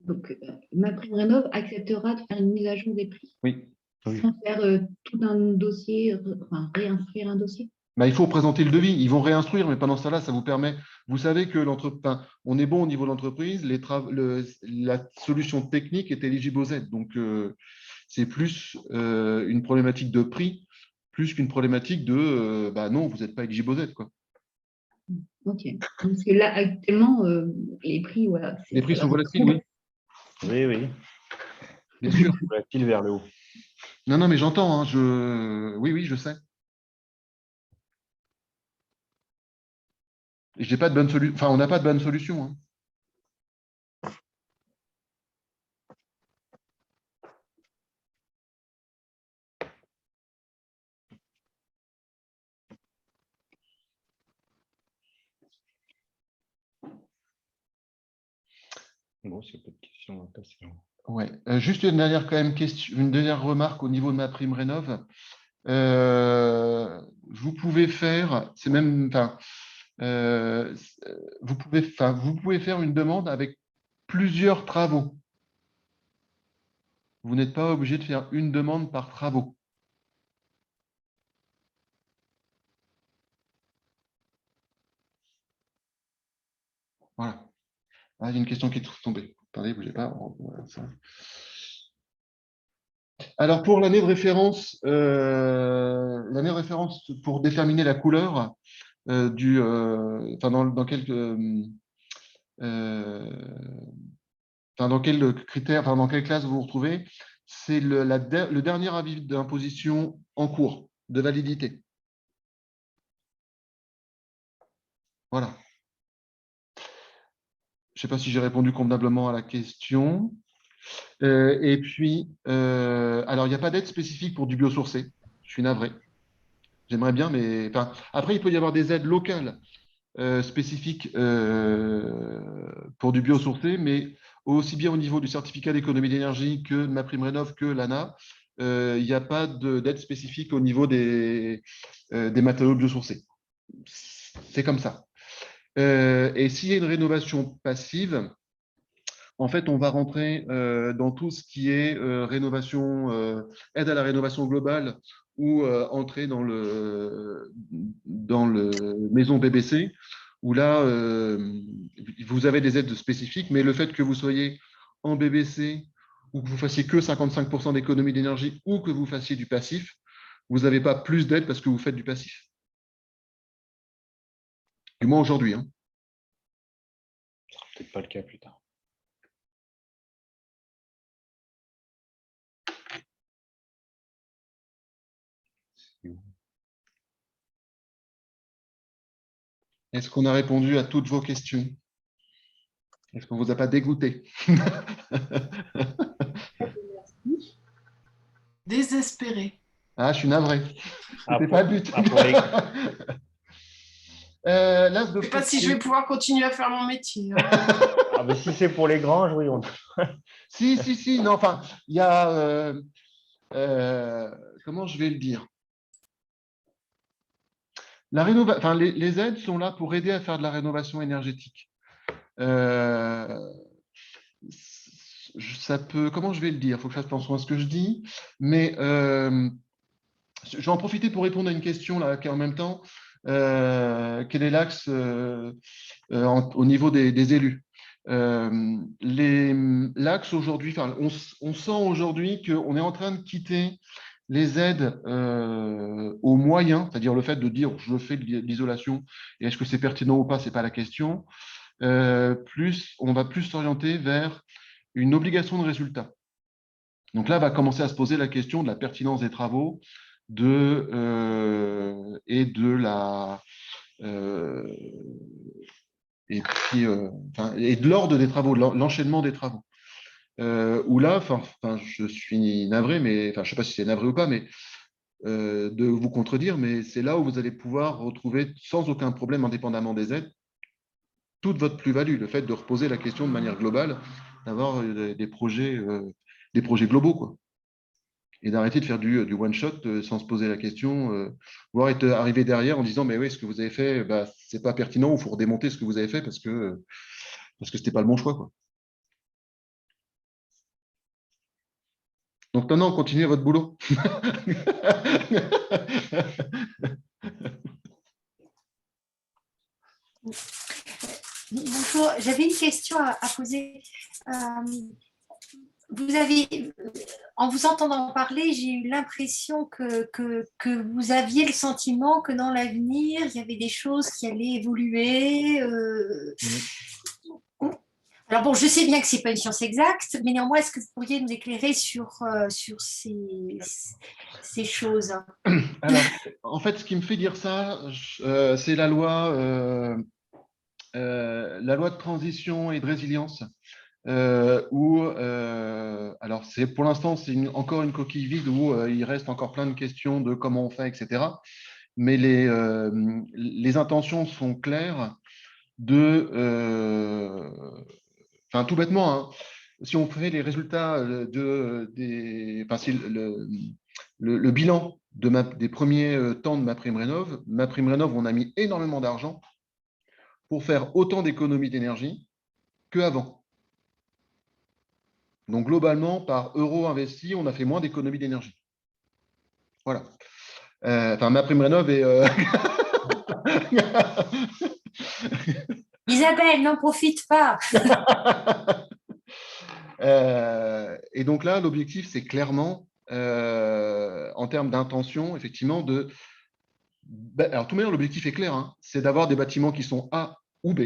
Donc, MaPrimeRénov' acceptera de faire une mise à jour des prix sans faire tout un dossier, enfin, réinstruire un dossier? Il faut présenter le devis. Ils vont réinstruire, mais pendant ce temps-là, ça vous permet. Vous savez que on est bon au niveau de l'entreprise. La solution technique est éligible aux aides. Donc, c'est plus une problématique de prix, plus qu'une problématique de non, vous n'êtes pas éligible aux aides, quoi. Ok. Parce que là, actuellement, les prix, voilà. Les prix sont volatiles, oui. Oui. Bien sûr. Volatiles vers le haut. Non, mais j'entends. Hein, oui, je sais. J'ai pas de bonne solution. Enfin, on n'a pas de bonne solution. Hein. Bon, c'est pas de questions à passer. Ouais. Juste une dernière question, une dernière remarque au niveau de MaPrimeRénov'. Vous pouvez faire, c'est même, vous pouvez faire une demande avec plusieurs travaux. Vous n'êtes pas obligé de faire une demande par travaux. Voilà. Ah, il y a une question qui est tombée. Attendez, bougez pas. Voilà, ça. Alors pour l'année de référence pour déterminer la couleur dans quel critère, dans quelle classe vous vous retrouvez, c'est le dernier avis d'imposition en cours de validité. Voilà. Je ne sais pas si j'ai répondu convenablement à la question. Et puis, alors, il n'y a pas d'aide spécifique pour du biosourcé. Je suis navré. J'aimerais bien, mais après, il peut y avoir des aides locales spécifiques pour du biosourcé, mais aussi bien au niveau du certificat d'économie d'énergie que de MaPrimeRénov' que l'ANA, il n'y a pas d'aide spécifique au niveau des matériaux biosourcés. C'est comme ça. Et s'il y a une rénovation passive, en fait, on va rentrer dans tout ce qui est rénovation, aide à la rénovation globale ou entrer dans le maison BBC, où là, vous avez des aides spécifiques, mais le fait que vous soyez en BBC ou que vous fassiez que 55% d'économie d'énergie ou que vous fassiez du passif, vous n'avez pas plus d'aide parce que vous faites du passif. Du moins aujourd'hui. Hein. Ce sera peut-être pas le cas plus tard. Est-ce qu'on a répondu à toutes vos questions? Est-ce qu'on ne vous a pas dégoûté? Désespéré. Ah, je suis navré. C'était pas le but. Je ne sais pas si je vais pouvoir continuer à faire mon métier. Ah, mais si c'est pour les granges, oui. Si. Non, enfin, il y a... comment je vais le dire? Les aides sont là pour aider à faire de la rénovation énergétique. Ça peut, comment je vais le dire? Il faut que je fasse attention à ce que je dis, mais je vais en profiter pour répondre à une question là, qui est en même temps. Quel est l'axe au niveau des élus? L'axe aujourd'hui, on sent aujourd'hui qu'on est en train de quitter les aides aux moyens, c'est-à-dire le fait de dire je fais de l'isolation et est-ce que c'est pertinent ou pas, c'est pas la question. On va plus s'orienter vers une obligation de résultat. Donc là, va commencer à se poser la question de la pertinence des travaux et de l'ordre des travaux, l'enchaînement des travaux. Où là, je suis navré, mais je ne sais pas si c'est navré ou pas, mais de vous contredire, mais c'est là où vous allez pouvoir retrouver sans aucun problème, indépendamment des aides, toute votre plus-value, le fait de reposer la question de manière globale, d'avoir des projets globaux, quoi. Et d'arrêter de faire du one-shot sans se poser la question, voire être arrivé derrière en disant mais oui, ce que vous avez fait, c'est pas pertinent, ou il faut redémonter ce que vous avez fait parce que c'était pas le bon choix, quoi. Donc maintenant, continuez votre boulot. Bonjour, j'avais une question à poser. En vous entendant parler, j'ai eu l'impression que vous aviez le sentiment que dans l'avenir, il y avait des choses qui allaient évoluer. Alors bon, je sais bien que ce n'est pas une science exacte, mais néanmoins, est-ce que vous pourriez nous éclairer sur ces choses? Alors, en fait, ce qui me fait dire ça, c'est la loi de transition et de résilience. Alors pour l'instant, c'est encore une coquille vide où il reste encore plein de questions de comment on fait, etc. Mais les intentions sont claires tout bêtement, hein, si on fait les résultats le bilan des premiers temps de MaPrimeRénov', on a mis énormément d'argent pour faire autant d'économies d'énergie qu'avant. Donc, globalement, par euro investi, on a fait moins d'économies d'énergie. Voilà. MaPrimeRénov' est... Isabelle, n'en profite pas. Et donc là, l'objectif, c'est clairement, en termes d'intention, effectivement, alors, tout de même, l'objectif est clair, hein, c'est d'avoir des bâtiments qui sont A ou B,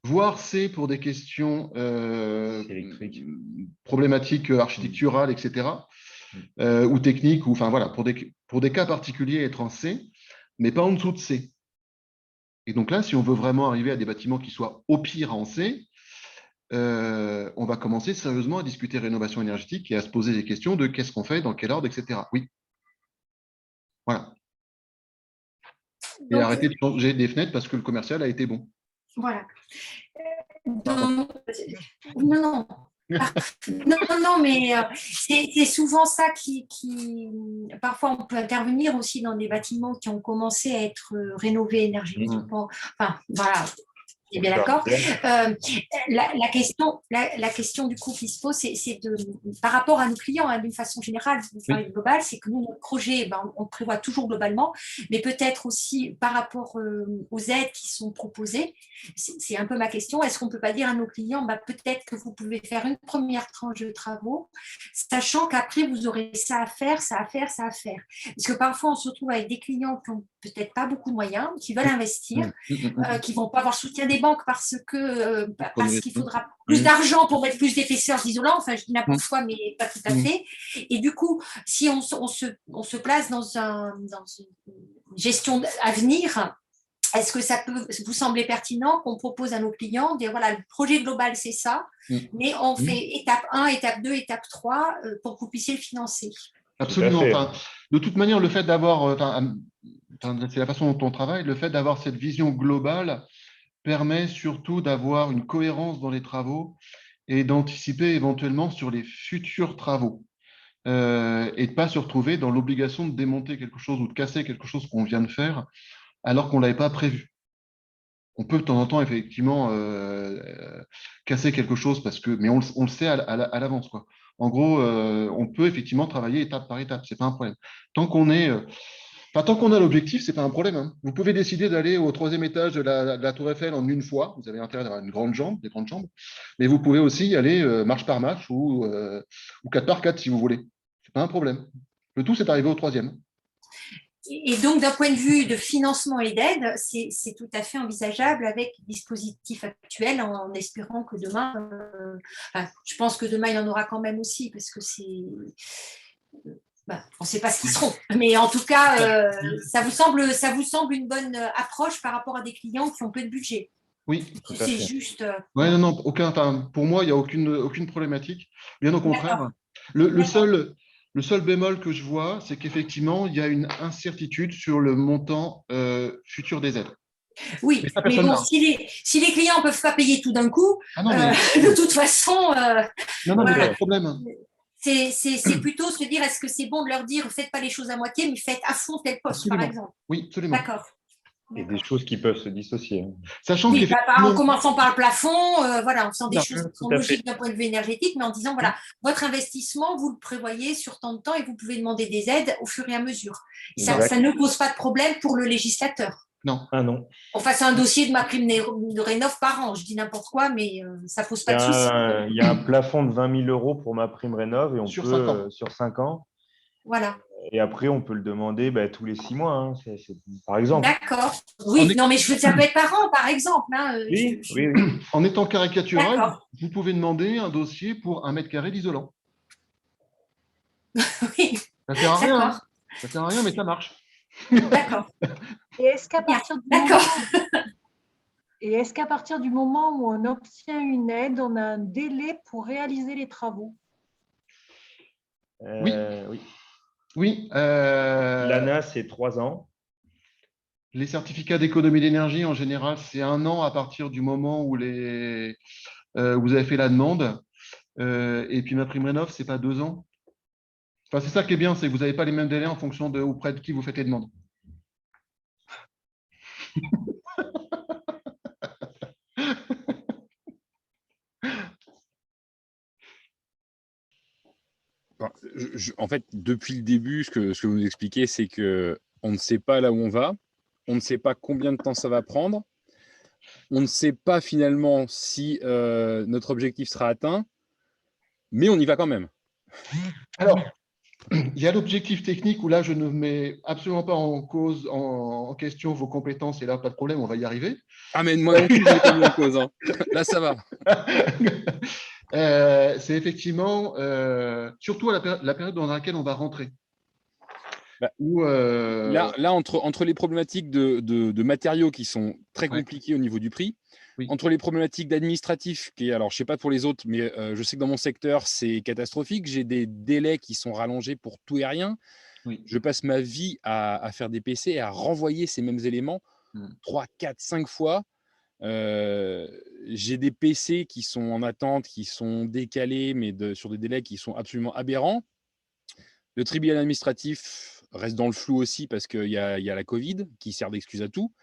voire C pour des questions problématiques architecturales, etc., ou techniques, ou voilà, pour des cas particuliers, être en C, mais pas en dessous de C. Et donc là, si on veut vraiment arriver à des bâtiments qui soient au pire en C, on va commencer sérieusement à discuter rénovation énergétique et à se poser des questions de qu'est-ce qu'on fait, dans quel ordre, etc. Oui. Voilà. Et arrêter de changer des fenêtres parce que le commercial a été bon. Voilà. Non, mais c'est souvent ça qui… Parfois, on peut intervenir aussi dans des bâtiments qui ont commencé à être rénovés énergétiquement. Enfin, voilà. Eh bien d'accord. La question du coup qui se pose, c'est par rapport à nos clients, hein, d'une façon générale, globale, c'est que nous, notre projet, on le prévoit toujours globalement, mais peut-être aussi par rapport aux aides qui sont proposées. C'est un peu ma question. Est-ce qu'on ne peut pas dire à nos clients, peut-être que vous pouvez faire une première tranche de travaux, sachant qu'après, vous aurez ça à faire, ça à faire, ça à faire. Parce que parfois, on se retrouve avec des clients qui n'ont peut-être pas beaucoup de moyens, qui veulent investir, qui ne vont pas avoir soutien des banques parce qu'il faudra plus d'argent pour mettre plus d'épaisseur d'isolant. Enfin, je dis n'importe quoi, mais pas tout à fait. Et du coup, si on se place dans une gestion à venir, est-ce que ça peut vous sembler pertinent qu'on propose à nos clients, dire voilà, le projet global, c'est ça, mais on fait étape 1, étape 2, étape 3 pour que vous puissiez le financer? Absolument. Enfin, de toute manière, le fait d'avoir, c'est la façon dont on travaille, le fait d'avoir cette vision globale permet surtout d'avoir une cohérence dans les travaux et d'anticiper éventuellement sur les futurs travaux et de ne pas se retrouver dans l'obligation de démonter quelque chose ou de casser quelque chose qu'on vient de faire alors qu'on ne l'avait pas prévu. On peut de temps en temps effectivement casser quelque chose mais on le sait à l'avance, quoi. En gros, on peut effectivement travailler étape par étape, c'est pas un problème. Tant qu'on a l'objectif, c'est pas un problème, hein. Vous pouvez décider d'aller au 3e étage de la Tour Eiffel en une fois. Vous avez intérêt d'avoir des grandes jambes, mais vous pouvez aussi y aller marche par marche ou 4 par 4 si vous voulez. C'est pas un problème. Le tout, c'est d'arriver au 3e. Et donc, d'un point de vue de financement et d'aide, c'est tout à fait envisageable avec les dispositifs actuels, en espérant que demain, je pense que demain, il y en aura quand même aussi, parce que on ne sait pas ce qu'ils seront. Mais en tout cas, ça vous semble une bonne approche par rapport à des clients qui ont peu de budget? Oui, c'est juste… Ouais, non, pour moi, il n'y a aucune problématique. Bien au contraire. Le seul bémol que je vois, c'est qu'effectivement, il y a une incertitude sur le montant futur des aides. Oui, mais bon, si les clients ne peuvent pas payer tout d'un coup, de toute façon… non, mais pas de problème. C'est plutôt se dire, est-ce que c'est bon de leur dire, faites pas les choses à moitié, mais faites à fond tel poste, absolument. Par exemple. Oui, absolument. D'accord. Et des choses qui peuvent se dissocier. Sachant en commençant par le plafond, en faisant des choses qui sont logiques d'un point de vue énergétique, mais en disant, voilà, votre investissement, vous le prévoyez sur tant de temps et vous pouvez demander des aides au fur et à mesure. Et ça ne pose pas de problème pour le législateur. Non. Ah non. On fasse un dossier de ma prime de rénov par an, je dis n'importe quoi, mais ça ne pose pas de souci. Il y a un plafond de 20 000 € pour ma prime rénov et on sur peut, sur 5 ans. Voilà. Et après, on peut le demander tous les 6 mois, hein, par exemple. D'accord. Oui, non, mais ça peut être par an, par exemple. Hein, oui. En étant caricatural, vous pouvez demander un dossier pour 1 mètre carré d'isolant. Oui. Ça sert à rien. Hein. Ça sert à rien, mais ça marche. D'accord. Et est-ce qu'à partir du moment où on obtient une aide, on a un délai pour réaliser les travaux? Oui. L'ANA, c'est 3 ans. Les certificats d'économie d'énergie, en général, c'est 1 an à partir du moment où vous avez fait la demande. Et puis ma prime rénov, c'est pas 2 ans. Enfin, c'est ça qui est bien, c'est que vous n'avez pas les mêmes délais en fonction de auprès de qui vous faites les demandes. En fait, depuis le début, ce que vous expliquez, c'est qu'on ne sait pas là où on va, on ne sait pas combien de temps ça va prendre, on ne sait pas finalement si notre objectif sera atteint, mais on y va quand même. Alors, il y a l'objectif technique où là, je ne mets absolument pas en question vos compétences et là, pas de problème, on va y arriver. Ah, mais moi non plus, je n'ai pas mis en cause. Hein. Là, ça va. C'est effectivement, surtout à la période dans laquelle on va rentrer. Là, entre les problématiques de matériaux qui sont très compliqués au niveau du prix, entre les problématiques d'administratif, alors je ne sais pas pour les autres, mais je sais que dans mon secteur, c'est catastrophique. J'ai des délais qui sont rallongés pour tout et rien. Je passe ma vie à faire des PC et à renvoyer ces mêmes éléments 3, 4, 5 fois. J'ai des PC qui sont en attente, qui sont décalés, mais sur des délais qui sont absolument aberrants. Le tribunal administratif reste dans le flou aussi parce qu'il y a la Covid qui sert d'excuse à tout.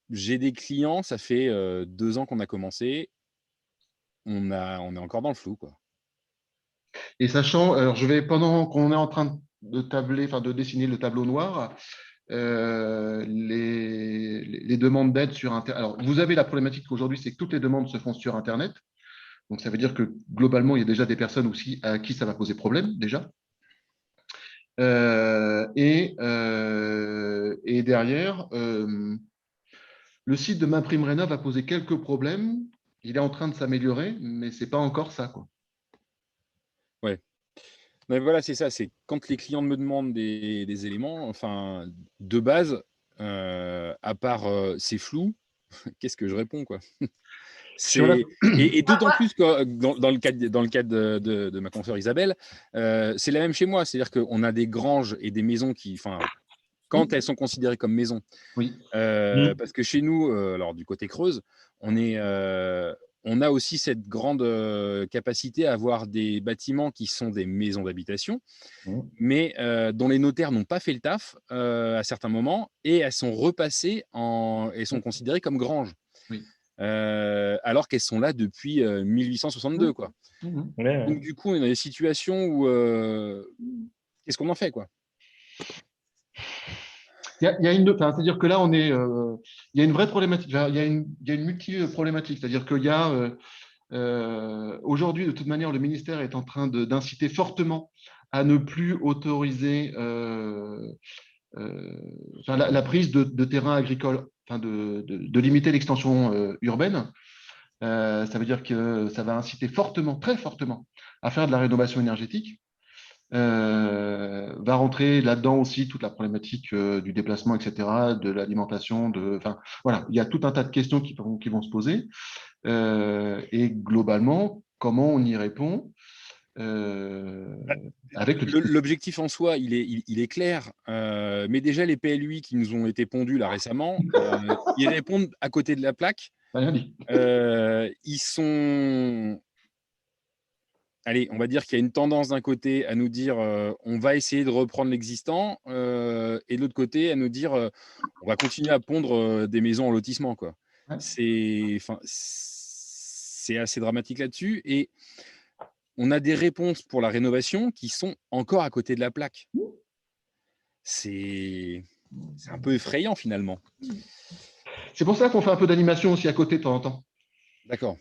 J'ai des clients, ça fait 2 ans qu'on a commencé. On est encore dans le flou, quoi. Et sachant, alors pendant qu'on est en train de dessiner le tableau noir, les demandes d'aide sur Internet. Alors, vous avez la problématique aujourd'hui, c'est que toutes les demandes se font sur Internet. Donc, ça veut dire que globalement, il y a déjà des personnes aussi à qui ça va poser problème, déjà. Et derrière, le site de MaPrimeRénov' va poser quelques problèmes. Il est en train de s'améliorer, mais ce n'est pas encore ça, quoi. Ouais. Mais voilà, c'est ça. C'est quand les clients me demandent des éléments, enfin, de base, à part c'est flou, qu'est-ce que je réponds, quoi? Et d'autant plus que dans le cadre de ma consoeur Isabelle, c'est la même chez moi. C'est-à-dire qu'on a des granges et des maisons qui, quand elles sont considérées comme maisons, parce que chez nous, alors du côté Creuse, on a aussi cette grande capacité à avoir des bâtiments qui sont des maisons d'habitation, mais dont les notaires n'ont pas fait le taf à certains moments, et elles sont repassées elles sont considérées comme granges. Alors qu'elles sont là depuis 1862, quoi. Donc du coup, on est dans des situations où qu'est-ce qu'on en fait, quoi? C'est-à-dire que là, il y a une vraie problématique. Il y a une multi-problématique. C'est-à-dire qu'il y a aujourd'hui, de toute manière, le ministère est en train d'inciter fortement à ne plus autoriser la prise de terrains agricoles, de limiter l'extension urbaine. Ça veut dire que ça va inciter fortement, très fortement, à faire de la rénovation énergétique. Va rentrer là-dedans aussi toute la problématique du déplacement, etc., de l'alimentation, voilà, il y a tout un tas de questions qui vont se poser. Et globalement, comment on y répond avec l'objectif en soi, il est clair, mais déjà les PLUI qui nous ont été pondus là récemment, ils répondent à côté de la plaque. Ils sont... Allez, on va dire qu'il y a une tendance d'un côté à nous dire on va essayer de reprendre l'existant, et de l'autre côté à nous dire on va continuer à pondre des maisons en lotissement, quoi. C'est assez dramatique là-dessus, et on a des réponses pour la rénovation qui sont encore à côté de la plaque. C'est un peu effrayant finalement. C'est pour ça qu'on fait un peu d'animation aussi à côté de temps en temps. D'accord.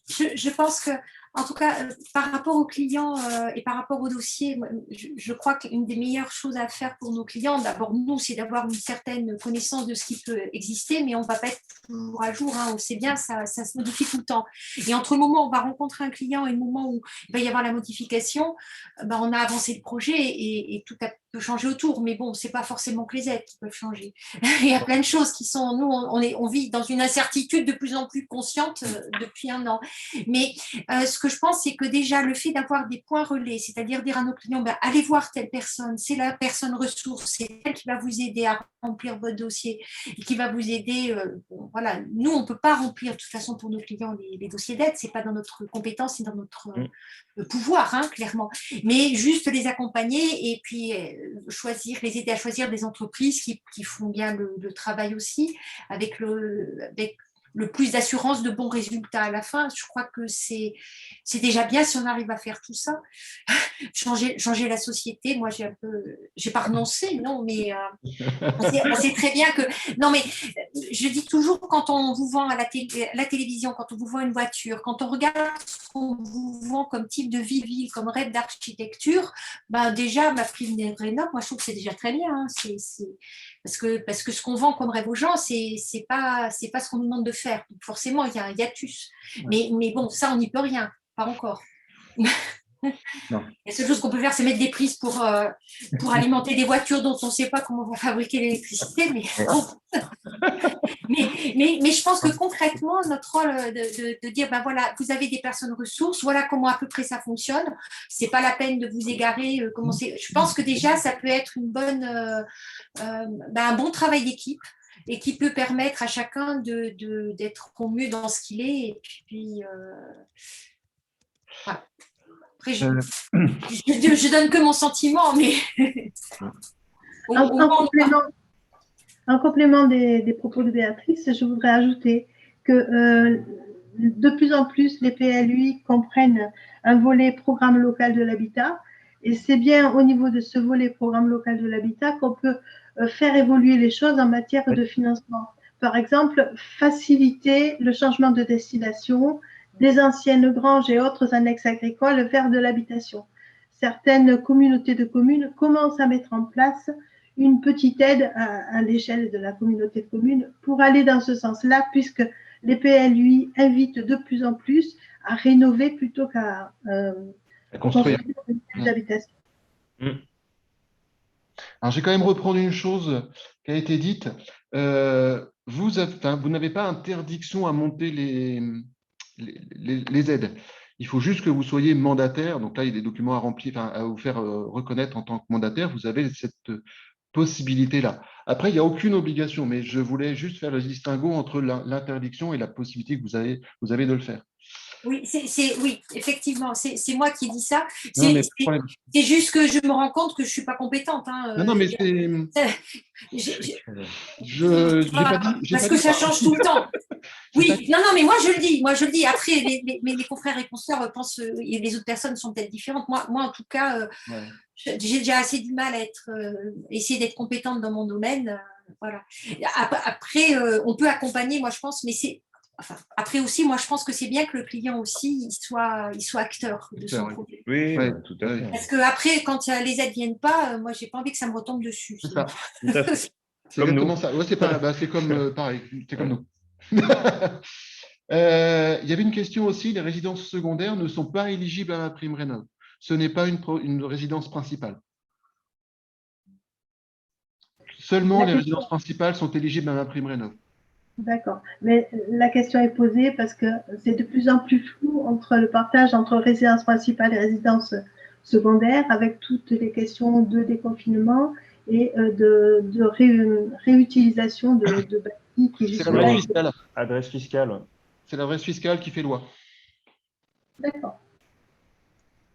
Je pense que, en tout cas, par rapport aux clients et par rapport au dossier, je crois qu'une des meilleures choses à faire pour nos clients, d'abord nous, c'est d'avoir une certaine connaissance de ce qui peut exister, mais on ne va pas être toujours à jour, hein, on sait bien, ça se modifie tout le temps. Et entre le moment où on va rencontrer un client et le moment où il va y avoir la modification, on a avancé le projet et tout peut changer autour, mais bon, ce n'est pas forcément que les aides qui peuvent changer. Il y a plein de choses qui sont, nous, on vit dans une incertitude de plus en plus consciente depuis un an. Mais ce que je pense, c'est que déjà, le fait d'avoir des points relais, c'est-à-dire dire à nos clients, allez voir telle personne, c'est la personne ressource, c'est elle qui va vous aider à remplir votre dossier et qui va vous aider. Voilà, nous, on ne peut pas remplir de toute façon pour nos clients les dossiers d'aide, ce n'est pas dans notre compétence, c'est dans notre pouvoir, hein, clairement. Mais juste les accompagner et puis les aider à choisir des entreprises qui font bien le travail aussi, avec le plus d'assurance de bons résultats à la fin. Je crois que c'est déjà bien si on arrive à faire tout ça. changer la société, moi j'ai pas renoncé, non, mais on sait très bien que... Non, mais je dis toujours, quand on vous vend à la télévision, quand on vous vend une voiture, quand on regarde ce qu'on vous vend comme type de ville, comme rêve d'architecture, déjà, MaPrimeRénov', moi je trouve que c'est déjà très bien, hein. Parce que ce qu'on vend comme rêve aux gens, c'est pas ce qu'on nous demande de faire. Donc forcément, il y a un hiatus. Mais bon, ça, on n'y peut rien, pas encore. La seule chose qu'on peut faire, c'est mettre des prises pour alimenter des voitures dont on ne sait pas comment on va fabriquer l'électricité. Mais, bon. mais je pense que concrètement, notre rôle de dire, ben voilà, vous avez des personnes ressources, voilà comment à peu près ça fonctionne. Ce n'est pas la peine de vous égarer. Je pense que déjà, ça peut être un bon travail d'équipe et qui peut permettre à chacun d'être au mieux dans ce qu'il est. Et puis, voilà. Après, je donne que mon sentiment, mais en complément des propos de Béatrice, je voudrais ajouter que de plus en plus, les PLUI comprennent un volet programme local de l'habitat. Et c'est bien au niveau de ce volet programme local de l'habitat qu'on peut faire évoluer les choses en matière de financement. Par exemple, faciliter le changement de destination des anciennes granges et autres annexes agricoles vers de l'habitation. Certaines communautés de communes commencent à mettre en place une petite aide à l'échelle de la communauté de communes pour aller dans ce sens-là, puisque les PLUI invitent de plus en plus à rénover plutôt qu'à construire des habitations. Alors, je vais quand même reprendre une chose qui a été dite. Vous n'avez pas interdiction à monter les aides. Il faut juste que vous soyez mandataire. Donc là, il y a des documents à remplir, à vous faire reconnaître en tant que mandataire. Vous avez cette possibilité-là. Après, il n'y a aucune obligation, mais je voulais juste faire le distinguo entre l'interdiction et la possibilité que vous avez de le faire. Oui, oui, effectivement, c'est moi qui dis ça. C'est juste que je me rends compte que je ne suis pas compétente. Non, mais c'est… Parce que ça change tout le temps. Oui, non, mais moi je le dis. Après, mes confrères et consoeurs pensent, et les autres personnes sont peut-être différentes. Moi, en tout cas, j'ai déjà assez du mal à essayer d'être compétente dans mon domaine. Voilà. Après, on peut accompagner, moi je pense, mais c'est… Enfin, après aussi, moi, je pense que c'est bien que le client aussi il soit acteur de son projet. Oui, tout à fait. Parce que après, quand les aides viennent pas, moi, j'ai pas envie que ça me retombe dessus. C'est ça. C'est exactement ça. Ouais, c'est comme pareil. C'est comme nous. Il y avait une question aussi. Les résidences secondaires ne sont pas éligibles à la prime rénov. Ce n'est pas une résidence principale. Seulement les résidences principales sont éligibles à la prime rénov. D'accord. Mais la question est posée parce que c'est de plus en plus flou entre le partage entre résidence principale et résidence secondaire, avec toutes les questions de déconfinement et de réutilisation de bâtis qui c'est l'adresse fiscale. Adresse fiscale. C'est l'adresse fiscale qui fait loi. D'accord.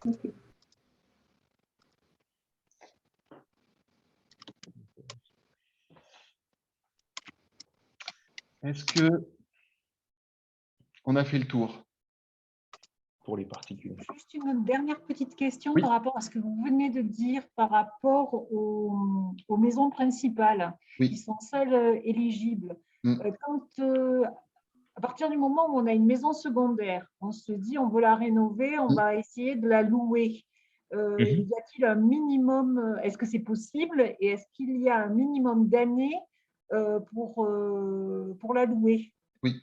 Okay. Est-ce qu'on a fait le tour pour les particuliers? Juste une dernière petite question par rapport à ce que vous venez de dire par rapport aux maisons principales qui sont seules éligibles. À partir du moment où on a une maison secondaire, on se dit on veut la rénover, on va essayer de la louer. Y a-t-il un minimum? Est-ce que c'est possible? Et est-ce qu'il y a un minimum d'années pour la louer? Oui.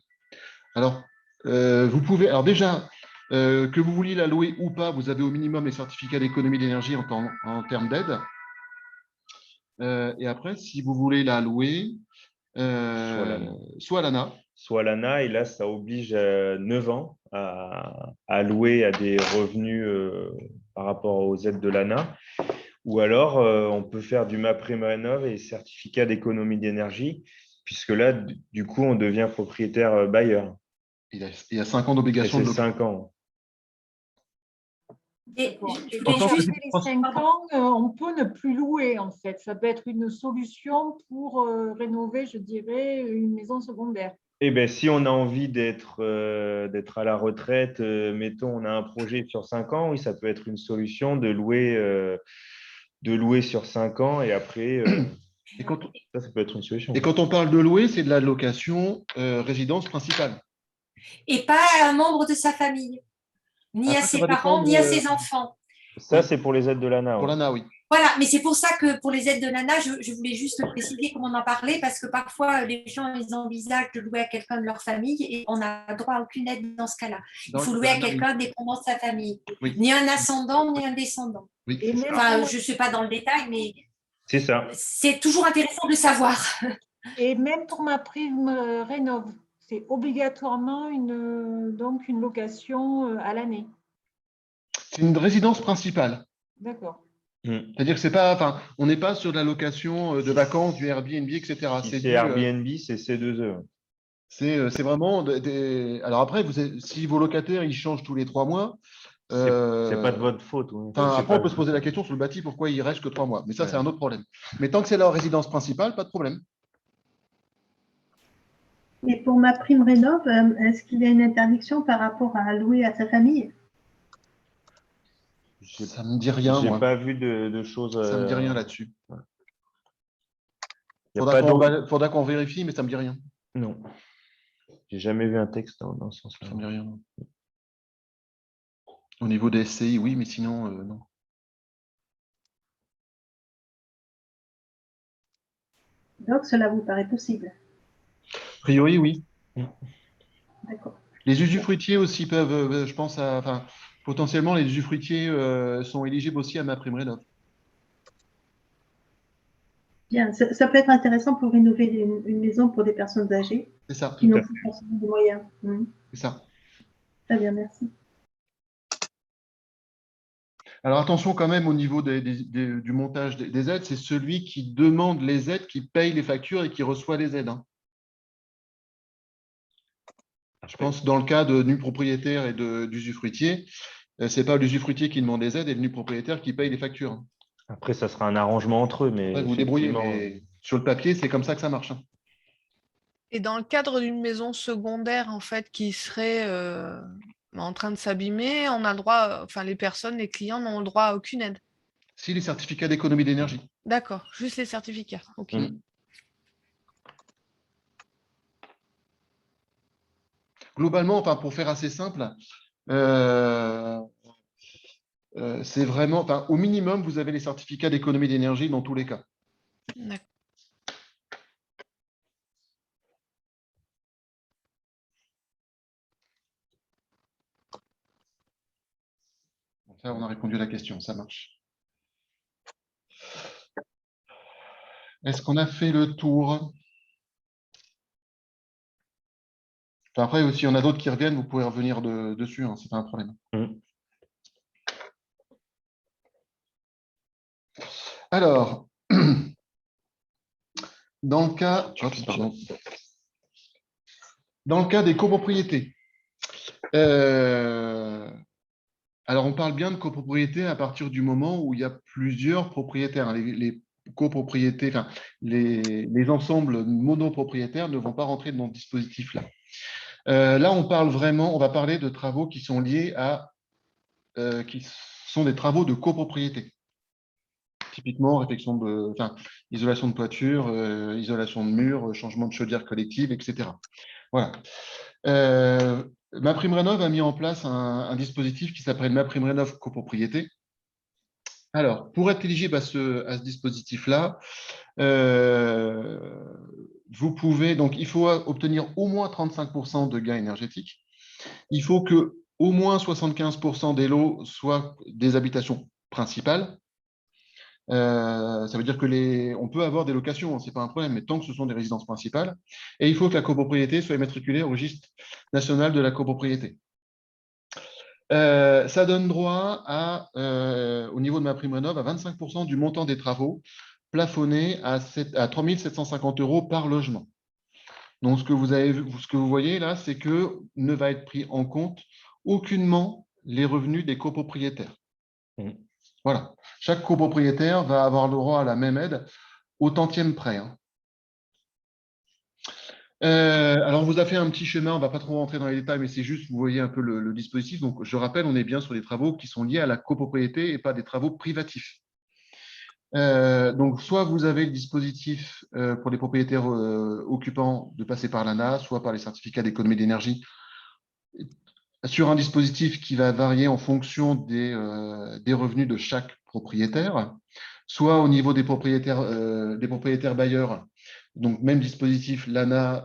Alors, vous pouvez… Alors déjà, que vous vouliez la louer ou pas, vous avez au minimum les certificats d'économie d'énergie en termes d'aide. Et après, si vous voulez la louer, soit l'ANA. Soit l'ANA, et là, ça oblige 9 ans à louer à des revenus par rapport aux aides de l'ANA. Ou alors, on peut faire du MaPrimeRénov' et certificat d'économie d'énergie, puisque là, du coup, on devient propriétaire bailleur. Il y a 5 ans d'obligation de location. 5 ans. Et les 5 ans, on peut ne plus louer, en fait. Ça peut être une solution pour rénover, je dirais, une maison secondaire. Eh bien, si on a envie d'être à la retraite, mettons, on a un projet sur 5 ans, oui, ça peut être une solution de louer sur 5 ans et après, ça peut être une solution. Et quand on parle de louer, c'est de la location résidence principale. Et pas à un membre de sa famille, ni à ses parents, ni à ses enfants. Ça, c'est pour les aides de l'ANA. Pour l'ANA, oui. Voilà, mais c'est pour ça que pour les aides de l'ANA, je voulais juste préciser comment on en parlait, parce que parfois, les gens, ils envisagent de louer à quelqu'un de leur famille et on n'a droit à aucune aide dans ce cas-là. Il faut louer à quelqu'un dépendant de sa famille. Oui. Ni un ascendant, ni un descendant. Oui. Enfin, je ne suis pas dans le détail, mais c'est ça. C'est toujours intéressant de savoir. Et même pour ma prime rénov, c'est obligatoirement donc une location à l'année. C'est une résidence principale. D'accord. C'est-à-dire que c'est pas, enfin, on n'est pas sur de la location de vacances, du Airbnb, etc. Si c'est Airbnb, c'est C2E. C'est vraiment Alors après, si vos locataires ils changent tous les 3 mois, c'est pas de votre faute. Ouais. Après, on peut se poser la question sur le bâti, pourquoi il reste que 3 mois. Mais ça, c'est un autre problème. Mais tant que c'est leur résidence principale, pas de problème. Et pour ma prime rénov, est-ce qu'il y a une interdiction par rapport à louer à sa famille? Ça me dit rien. J'ai pas vu de choses. Ça me dit rien là-dessus. Faudra qu'on vérifie, mais ça me dit rien. Non. J'ai jamais vu un texte dans ce sens-là. Ça me dit rien. Au niveau des SCI, oui, mais sinon, non. Donc, cela vous paraît possible? A priori, oui. D'accord. Les usufruitiers aussi peuvent, je pense, enfin, potentiellement, les usufruitiers sont éligibles aussi à ma prime rénov. Bien, ça peut être intéressant pour rénover une maison pour des personnes âgées qui n'ont plus forcément de moyens. C'est ça. Très bien, merci. Alors attention quand même au niveau du montage des aides, c'est celui qui demande les aides, qui paye les factures et qui reçoit les aides. Hein. Je pense dans le cas de nu propriétaire et d'usufruitier, ce n'est pas l'usufruitier qui demande les aides et le nu propriétaire qui paye les factures. Hein. Après, ça sera un arrangement entre eux, mais vous débrouillez. Mais sur le papier, c'est comme ça que ça marche. Hein. Et dans le cadre d'une maison secondaire, en fait, qui serait en train de s'abîmer, on a le droit, enfin les personnes, les clients n'ont le droit à aucune aide. Si, les certificats d'économie d'énergie. D'accord, juste les certificats. Ok. Globalement, enfin, pour faire assez simple, c'est vraiment, enfin, au minimum, vous avez les certificats d'économie d'énergie dans tous les cas. D'accord. Ça, on a répondu à la question, ça marche. Est-ce qu'on a fait le tour? Enfin, après, aussi, il y en a d'autres qui reviennent, vous pouvez revenir dessus, hein, c'est pas un problème. Alors, dans le cas des copropriétés, alors on parle bien de copropriété à partir du moment où il y a plusieurs propriétaires. Les copropriétés, enfin, les ensembles monopropriétaires ne vont pas rentrer dans ce dispositif-là. Là, on va parler de travaux qui sont liés à, qui sont des travaux de copropriété. Typiquement, isolation de toiture, isolation de murs, changement de chaudière collective, etc. Voilà. MaPrimeRénov' a mis en place un dispositif qui s'appelle MaPrimeRénov' copropriété. Alors, pour être éligible à ce dispositif-là, vous pouvez, donc il faut obtenir au moins 35% de gains énergétiques. Il faut que au moins 75% des lots soient des habitations principales. Ça veut dire que on peut avoir des locations, ce n'est pas un problème, mais tant que ce sont des résidences principales. Et il faut que la copropriété soit immatriculée au registre national de la copropriété. Ça donne droit au niveau de MaPrimeRénov' à 25% du montant des travaux plafonné à 3 750 € par logement. Donc, ce que vous voyez là, c'est que ne va être pris en compte aucunement les revenus des copropriétaires. Voilà. Chaque copropriétaire va avoir le droit à la même aide au tantième près. Hein. Alors, on vous a fait un petit schéma, on ne va pas trop rentrer dans les détails, mais c'est juste, vous voyez un peu le dispositif. Donc, je rappelle, on est bien sur des travaux qui sont liés à la copropriété et pas des travaux privatifs. Donc, soit vous avez le dispositif pour les propriétaires occupants de passer par l'ANA, soit par les certificats d'économie d'énergie, sur un dispositif qui va varier en fonction des revenus de chaque propriétaire, soit au niveau des propriétaires bailleurs, donc même dispositif, l'ANA,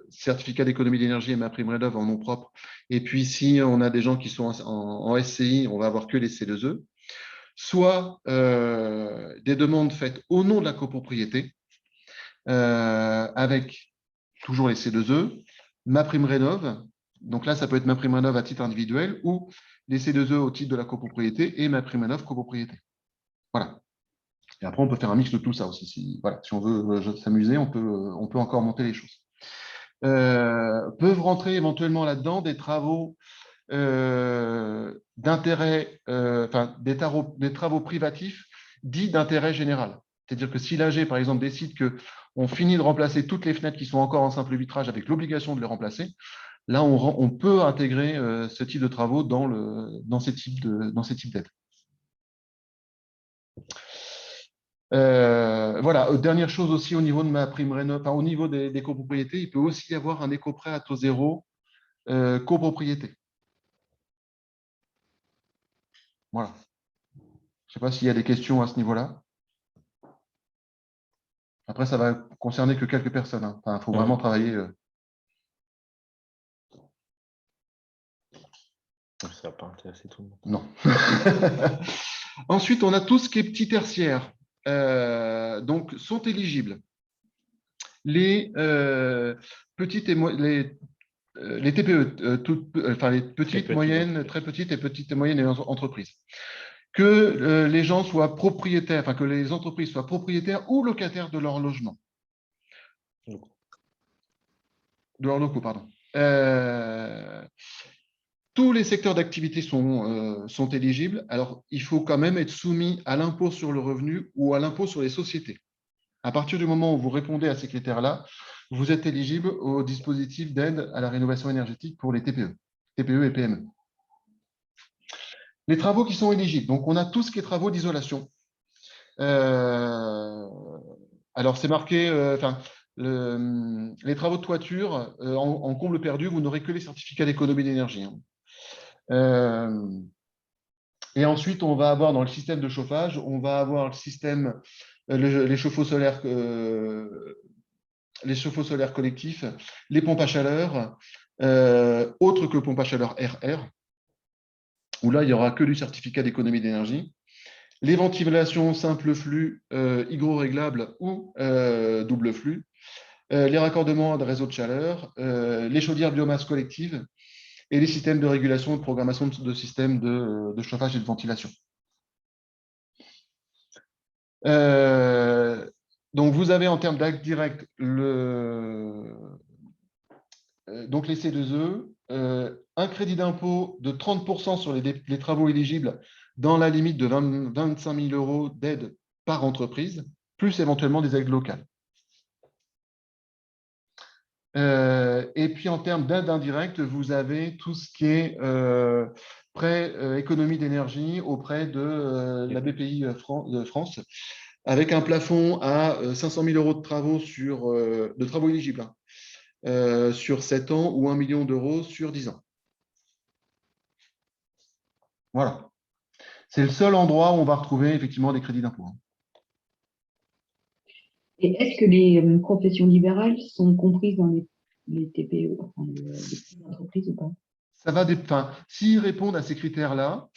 certificat d'économie d'énergie et MaPrimeRénov' en nom propre. Et puis, si on a des gens qui sont en SCI, on va avoir que les C2E. Soit des demandes faites au nom de la copropriété, avec toujours les C2E, MaPrimeRénov'. Donc là, ça peut être MaPrimeRénov' à titre individuel ou les C2E au titre de la copropriété et MaPrimeRénov' copropriété. Voilà. Et après, on peut faire un mix de tout ça aussi. Si on veut s'amuser, on peut encore monter les choses. Peuvent rentrer éventuellement là-dedans des travaux d'intérêt, des travaux privatifs dits d'intérêt général. C'est-à-dire que si l'AG, par exemple, décide qu'on finit de remplacer toutes les fenêtres qui sont encore en simple vitrage avec l'obligation de les remplacer, là, on peut intégrer ce type de travaux dans ces types d'aides. Voilà, dernière chose aussi au niveau de MaPrimeRénov', au niveau des copropriétés, il peut aussi y avoir un éco-prêt à taux zéro copropriété. Voilà. Je ne sais pas s'il y a des questions à ce niveau-là. Après, ça va concerner que quelques personnes. Hein. Enfin, faut vraiment travailler. Ça ne va pas intéresser tout le monde. Non. Ensuite, on a tout ce qui est petit tertiaire. Donc, sont éligibles les petites et les TPE, les petites, moyennes, très petites et petites et moyennes entreprises. Que les gens soient propriétaires, que les entreprises soient propriétaires ou locataires de leur logement. De leurs locaux, pardon. Tous les secteurs d'activité sont éligibles. Alors, il faut quand même être soumis à l'impôt sur le revenu ou à l'impôt sur les sociétés. À partir du moment où vous répondez à ces critères-là, vous êtes éligible au dispositif d'aide à la rénovation énergétique pour les TPE et PME. Les travaux qui sont éligibles. Donc, on a tout ce qui est travaux d'isolation. Alors, c'est marqué, les travaux de toiture, en comble perdu, vous n'aurez que les certificats d'économie d'énergie. Hein. Et ensuite, on va avoir dans le système de chauffage, on va avoir le système, les chauffe-eau solaires collectifs, les pompes à chaleur, autres que pompes à chaleur RR, où là, il n'y aura que du certificat d'économie d'énergie. Les ventilations simple flux, hygroréglables ou double flux, les raccordements de réseaux de chaleur, les chaudières biomasse collectives et les systèmes de régulation et de programmation de systèmes de chauffage et de ventilation. Donc, vous avez en termes d'acte direct donc les C2E, un crédit d'impôt de 30% sur les travaux éligibles dans la limite de 25 000 € d'aide par entreprise, plus éventuellement des aides locales. Et puis, en termes d'aide indirecte, vous avez tout ce qui est prêt économie d'énergie auprès de la BPI de France, avec un plafond à 500 000 € de travaux éligibles sur 7 ans ou 1 million d'euros sur 10 ans. Voilà. C'est le seul endroit où on va retrouver effectivement des crédits d'impôt. Et est-ce que les professions libérales sont comprises dans les TPE, les petites entreprises ou pas? Ça va s'ils répondent à ces critères-là,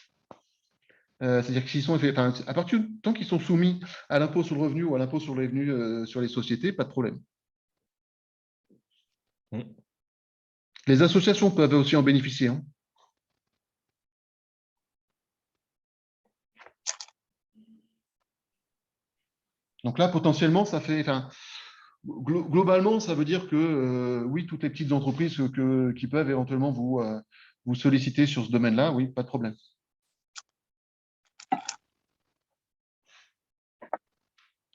c'est-à-dire que s'ils sont à partir du temps qu'ils sont soumis à l'impôt sur le revenu ou à l'impôt sur le revenu sur les sociétés, pas de problème. Les associations peuvent aussi en bénéficier. Hein. Donc là, potentiellement, ça fait. Globalement, ça veut dire que oui, toutes les petites entreprises qui peuvent éventuellement vous solliciter sur ce domaine-là, oui, pas de problème.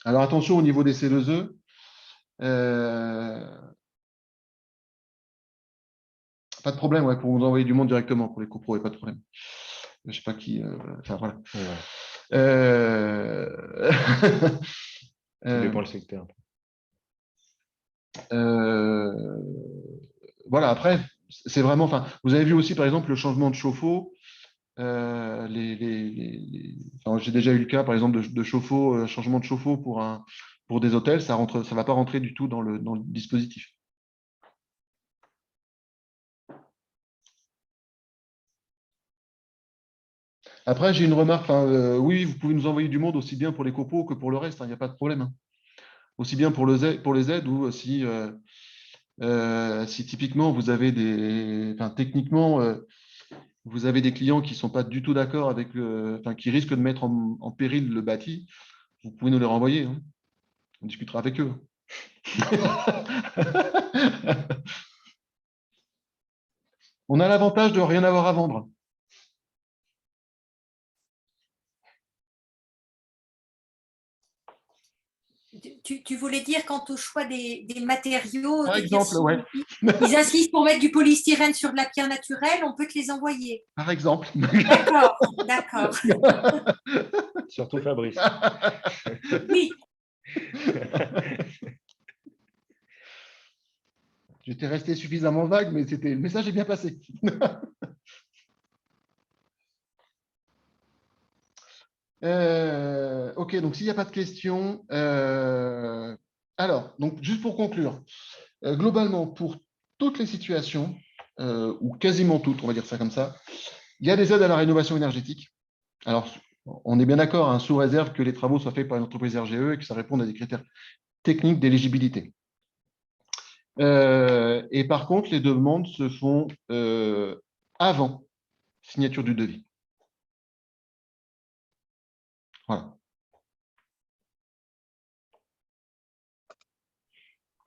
Alors attention au niveau des C2E. Pas de problème, ouais, pour vous envoyer du monde directement pour les copros, pas de problème. Je ne sais pas qui. Voilà. Ça dépend le secteur. Voilà, après, c'est vraiment. Vous avez vu aussi, par exemple, le changement de chauffe-eau. Enfin, j'ai déjà eu le cas, par exemple, de chauffe-eau, changement de chauffe-eau pour des hôtels, ça va pas rentrer du tout dans le dispositif. Après, j'ai une remarque. Oui, vous pouvez nous envoyer du monde aussi bien pour les copeaux que pour le reste, il n'y a pas de problème, hein. Aussi bien pour les aides ou si typiquement vous avez techniquement, vous avez des clients qui ne sont pas du tout d'accord avec qui risquent de mettre en péril le bâti, vous pouvez nous les renvoyer, hein. On discutera avec eux. On a l'avantage de rien avoir à vendre. Tu voulais dire quant au choix des matériaux, par exemple, ouais. Ils insistent pour mettre du polystyrène sur de la pierre naturelle, on peut te les envoyer. Par exemple. D'accord, d'accord. Surtout Fabrice. Oui. J'étais resté suffisamment vague, mais le message est bien passé. Ok, donc s'il n'y a pas de questions, alors, donc juste pour conclure, globalement, pour toutes les situations, ou quasiment toutes, on va dire ça comme ça, il y a des aides à la rénovation énergétique. Alors, on est bien d'accord, hein, sous réserve que les travaux soient faits par une entreprise RGE et que ça réponde à des critères techniques d'éligibilité. Et par contre, les demandes se font avant signature du devis. Voilà.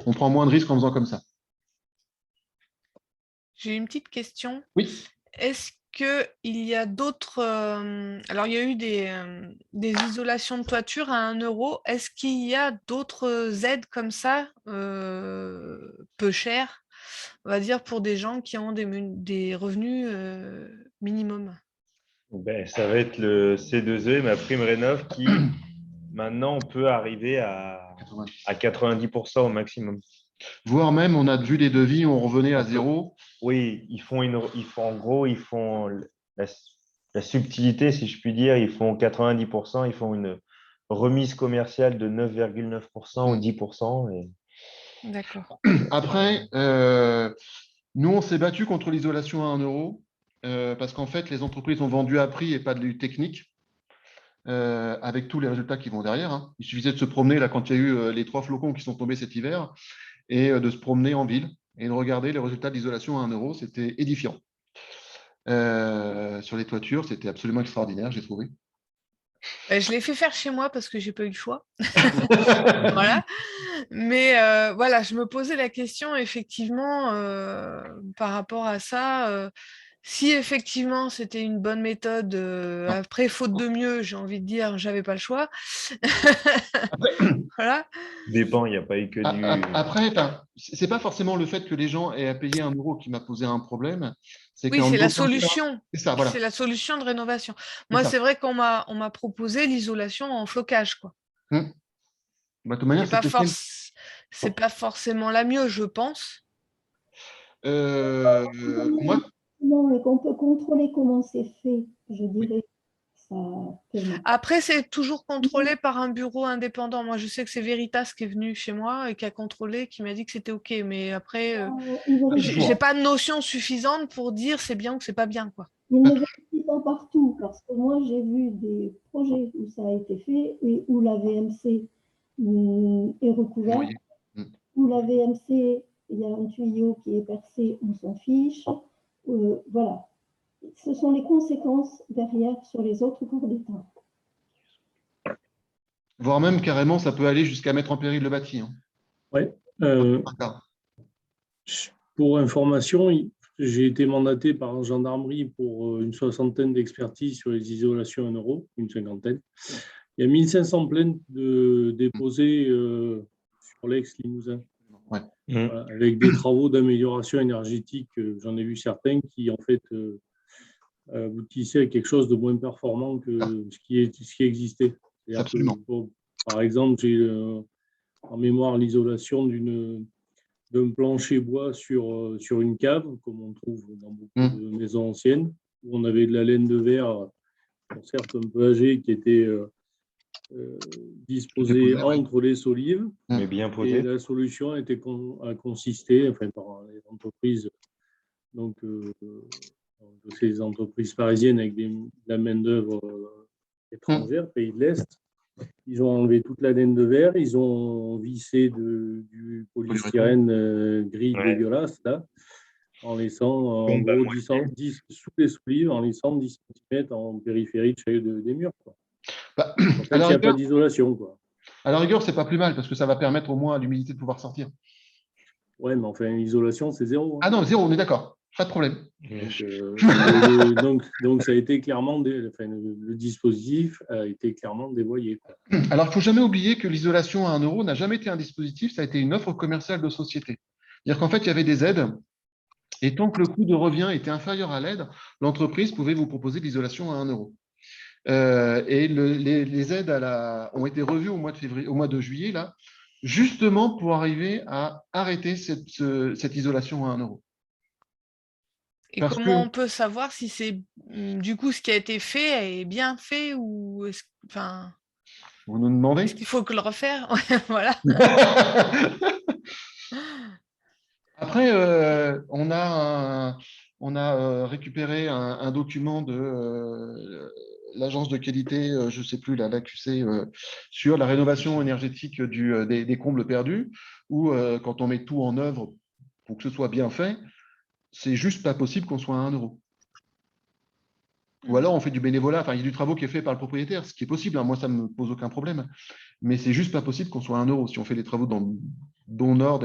On prend moins de risques en faisant comme ça. J'ai une petite question. Oui. Est-ce qu'il y a d'autres... alors, il y a eu des isolations de toiture à 1 €. Est-ce qu'il y a d'autres aides comme ça, peu chères, on va dire, pour des gens qui ont des revenus minimum? Ben, ça va être le C2E, ma prime rénov, qui maintenant on peut arriver à 90% au maximum. Voire même, on a vu des devis, on revenait à 0. Oui, ils font la subtilité, si je puis dire, ils font 90%, ils font une remise commerciale de 9,9% ou 10%. D'accord. Après, nous, on s'est battu contre l'isolation à 1 € parce qu'en fait, les entreprises ont vendu à prix et pas de technique, avec tous les résultats qui vont derrière, hein. Il suffisait de se promener là quand il y a eu les 3 flocons qui sont tombés cet hiver et de se promener en ville et de regarder les résultats d'isolation à 1 €. C'était édifiant. Sur les toitures, c'était absolument extraordinaire, j'ai trouvé. Je l'ai fait faire chez moi parce que j'ai pas eu le choix. Voilà. Mais voilà, je me posais la question effectivement par rapport à ça. Si effectivement c'était une bonne méthode, après faute de mieux, j'ai envie de dire, j'avais pas le choix. Voilà. Dépend, il n'y a pas eu que du. Après, c'est pas forcément le fait que les gens aient à payer 1 € qui m'a posé un problème. Oui, c'est la solution. C'est ça, voilà. C'est la solution de rénovation. Moi, c'est vrai qu'on m'a proposé l'isolation en flocage, quoi. Bah, de toute manière, c'est pas forcément la mieux, je pense. Moi... Non, mais qu'on peut contrôler comment c'est fait, je dirais. Ça, après, c'est toujours contrôlé par un bureau indépendant. Moi, je sais que c'est Veritas qui est venu chez moi et qui a contrôlé, qui m'a dit que c'était OK. Mais après, j'ai pas de notion suffisante pour dire c'est bien ou c'est pas bien, quoi. Il ne vérifie pas partout, parce que moi, j'ai vu des projets où ça a été fait et où la VMC est recouverte, où la VMC, il y a un tuyau qui est percé, on s'en fiche. Voilà. Ce sont les conséquences derrière sur les autres cours d'État. Voire même, carrément, ça peut aller jusqu'à mettre en péril le bâti. Hein. Oui. Pour information, j'ai été mandaté par la gendarmerie pour une 60aine d'expertises sur les isolations à 1 €, une 50aine. Il y a 1500 plaintes déposées sur l'ex-Limousin. Ouais. Voilà, avec des travaux d'amélioration énergétique, j'en ai vu certains qui, en fait, aboutissaient à quelque chose de moins performant que ce qui existait. Absolument. Par exemple, j'ai en mémoire l'isolation d'un plancher bois sur une cave, comme on trouve dans beaucoup de maisons anciennes, où on avait de la laine de verre, certes un peu âgée, qui était disposée entre les solives. Mais bien potée. Et la solution a consisté, enfin, par les entreprises, donc ces entreprises parisiennes avec de la main-d'œuvre étrangère, pays de l'Est. Ils ont enlevé toute la laine de verre, ils ont vissé du polystyrène gris dégueulasse, là, en laissant en gros 10 sous les solives, en laissant 10 cm en périphérie des murs. Quoi. Bah, en fait, il n'y a pas d'isolation. À la rigueur, c'est pas plus mal parce que ça va permettre au moins à l'humidité de pouvoir sortir. Ouais, mais enfin, l'isolation, c'est 0. Hein. Ah non, 0, on est d'accord. Pas de problème. Donc, ça a été clairement le dispositif a été clairement dévoyé. Quoi. Alors, il ne faut jamais oublier que l'isolation à 1 euro n'a jamais été un dispositif, ça a été une offre commerciale de société. C'est-à-dire qu'en fait, il y avait des aides, et tant que le coût de revient était inférieur à l'aide, l'entreprise pouvait vous proposer l'isolation à 1 euro. Et les aides ont été revues au mois de juillet, là, justement pour arriver à arrêter cette isolation à 1 euro. Et comment on peut savoir si c'est du coup ce qui a été fait est bien fait ou enfin. Vous nous demandez? Est-ce qu'il faut que le refaire? Voilà. Après, on a récupéré un document de l'agence de qualité, je ne sais plus, l'AQC, sur la rénovation énergétique des combles perdus, où quand on met tout en œuvre pour que ce soit bien fait, c'est juste pas possible qu'on soit à 1 euro. Ou alors on fait du bénévolat, enfin il y a du travail qui est fait par le propriétaire, ce qui est possible, hein, moi ça ne me pose aucun problème, mais c'est juste pas possible qu'on soit à 1 euro si on fait les travaux dans nord,